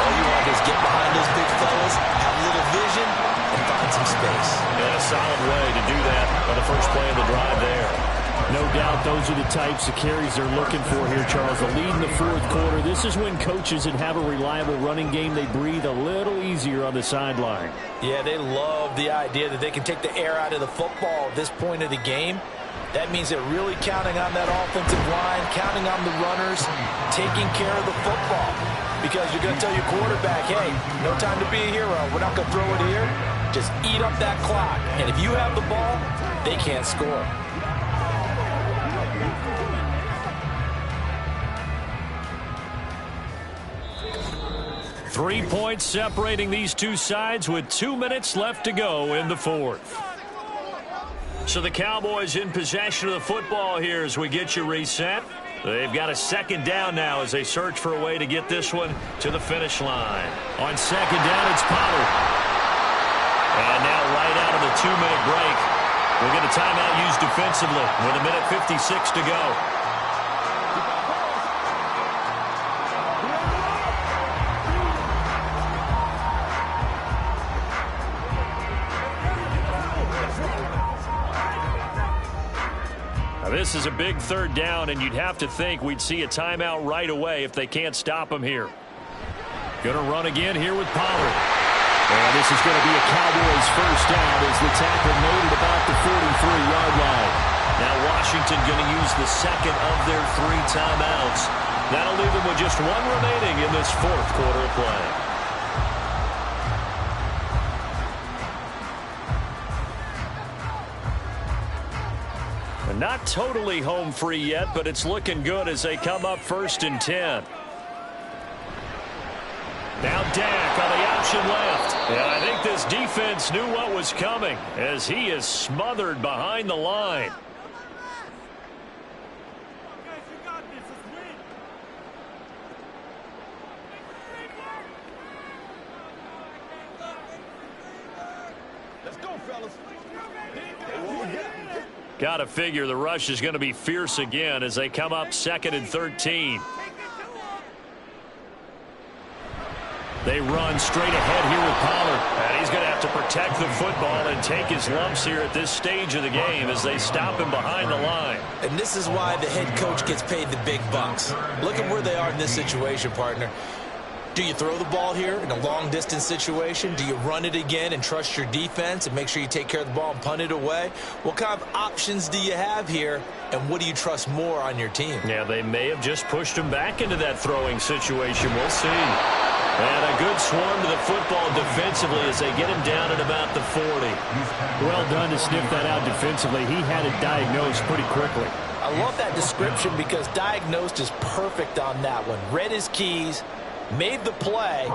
all you want to do is get behind those big fellas, have a little vision, and find some space. And a solid way to do that on the first play of the drive there. No doubt those are the types of carries they're looking for here, Charles. The lead in the 4th quarter. This is when coaches that have a reliable running game, they breathe a little easier on the sideline. Yeah, they love the idea that they can take the air out of the football at this point of the game. That means they're really counting on that offensive line, counting on the runners, taking care of the football. Because you're going to tell your quarterback, hey, no time to be a hero. We're not going to throw it here. Just eat up that clock. And if you have the ball, they can't score. Three points separating these two sides with 2 minutes left to go in the 4th. So the Cowboys in possession of the football here as we get you reset. They've got a 2nd down now as they search for a way to get this one to the finish line. On 2nd down, it's Pollard. And now right out of the 2-minute break, we'll get a timeout used defensively with 1:56 to go. This is a big 3rd down, and you'd have to think we'd see a timeout right away if they can't stop him here. Going to run again here with Pollard. And this is going to be a Cowboys 1st down as the tackle made at about the 43-yard line. Now Washington going to use the second of their 3 timeouts. That'll leave them with just 1 remaining in this 4th quarter of play. Not totally home free yet, but it's looking good as they come up 1st and 10. Now Dak on the option left. And I think this defense knew what was coming as he is smothered behind the line. Let's go, fellas. Got to figure the rush is going to be fierce again as they come up 2nd and 13. They run straight ahead here with Pollard. And he's going to have to protect the football and take his lumps here at this stage of the game as they stop him behind the line. And this is why the head coach gets paid the big bucks. Look at where they are in this situation, partner. Do you throw the ball here in a long-distance situation? Do you run it again and trust your defense and make sure you take care of the ball and punt it away? What kind of options do you have here, and what do you trust more on your team? Yeah, they may have just pushed him back into that throwing situation. We'll see. And a good swarm to the football defensively as they get him down at about the 40. Well done to sniff that out defensively. He had it diagnosed pretty quickly. I love that description because diagnosed is perfect on that one. Read his keys, made the play,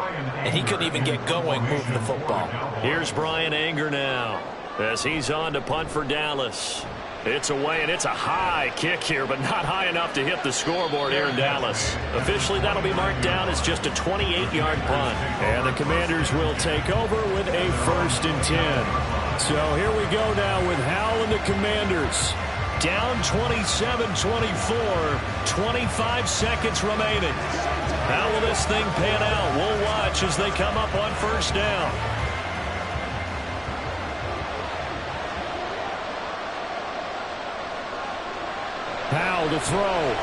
and he couldn't even get going moving the football. Here's Brian Anger now as he's on to punt for Dallas. It's away, and it's a high kick here, but not high enough to hit the scoreboard here in Dallas. Officially, that'll be marked down as just a 28-yard punt. And the Commanders will take over with a 1st and 10. So here we go now with Howell and the Commanders. Down 27-24, 25 seconds remaining. How will this thing pan out? We'll watch as they come up on 1st down. Howell to throw.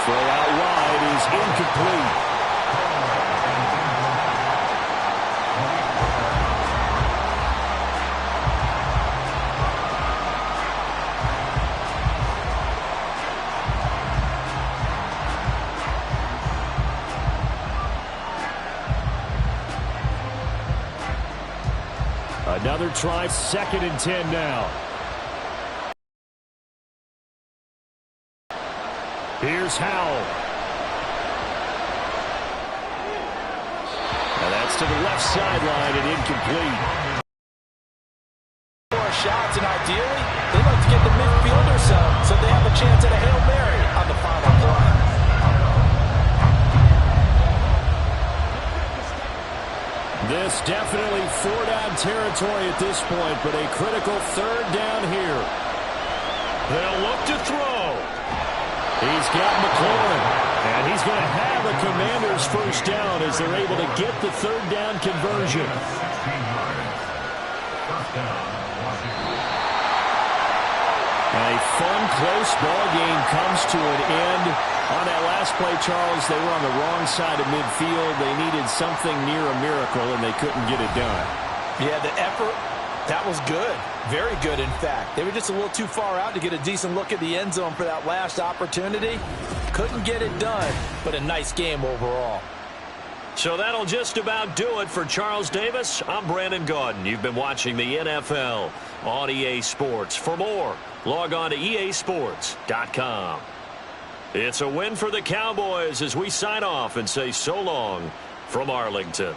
Throw out wide is incomplete. Another try, 2nd and 10 now. Here's Howell. And that's to the left sideline and incomplete. More shots, and ideally, they'd like to get the midfield or so they have a chance at a Hail Mary on the final play. This definitely 4-down territory at this point, but a critical 3rd down here. They'll look to throw. He's got McLaurin, and he's going to have a Commanders 1st down as they're able to get the 3rd down conversion. A fun, close ball game comes to an end. On that last play, Charles, they were on the wrong side of midfield. They needed something near a miracle, and they couldn't get it done. Yeah, the effort, that was good. Very good, in fact. They were just a little too far out to get a decent look at the end zone for that last opportunity. Couldn't get it done, but a nice game overall. So that'll just about do it for Charles Davis. I'm Brandon Gaudin. You've been watching the NFL on EA Sports. For more, log on to easports.com. It's a win for the Cowboys as we sign off and say so long from Arlington.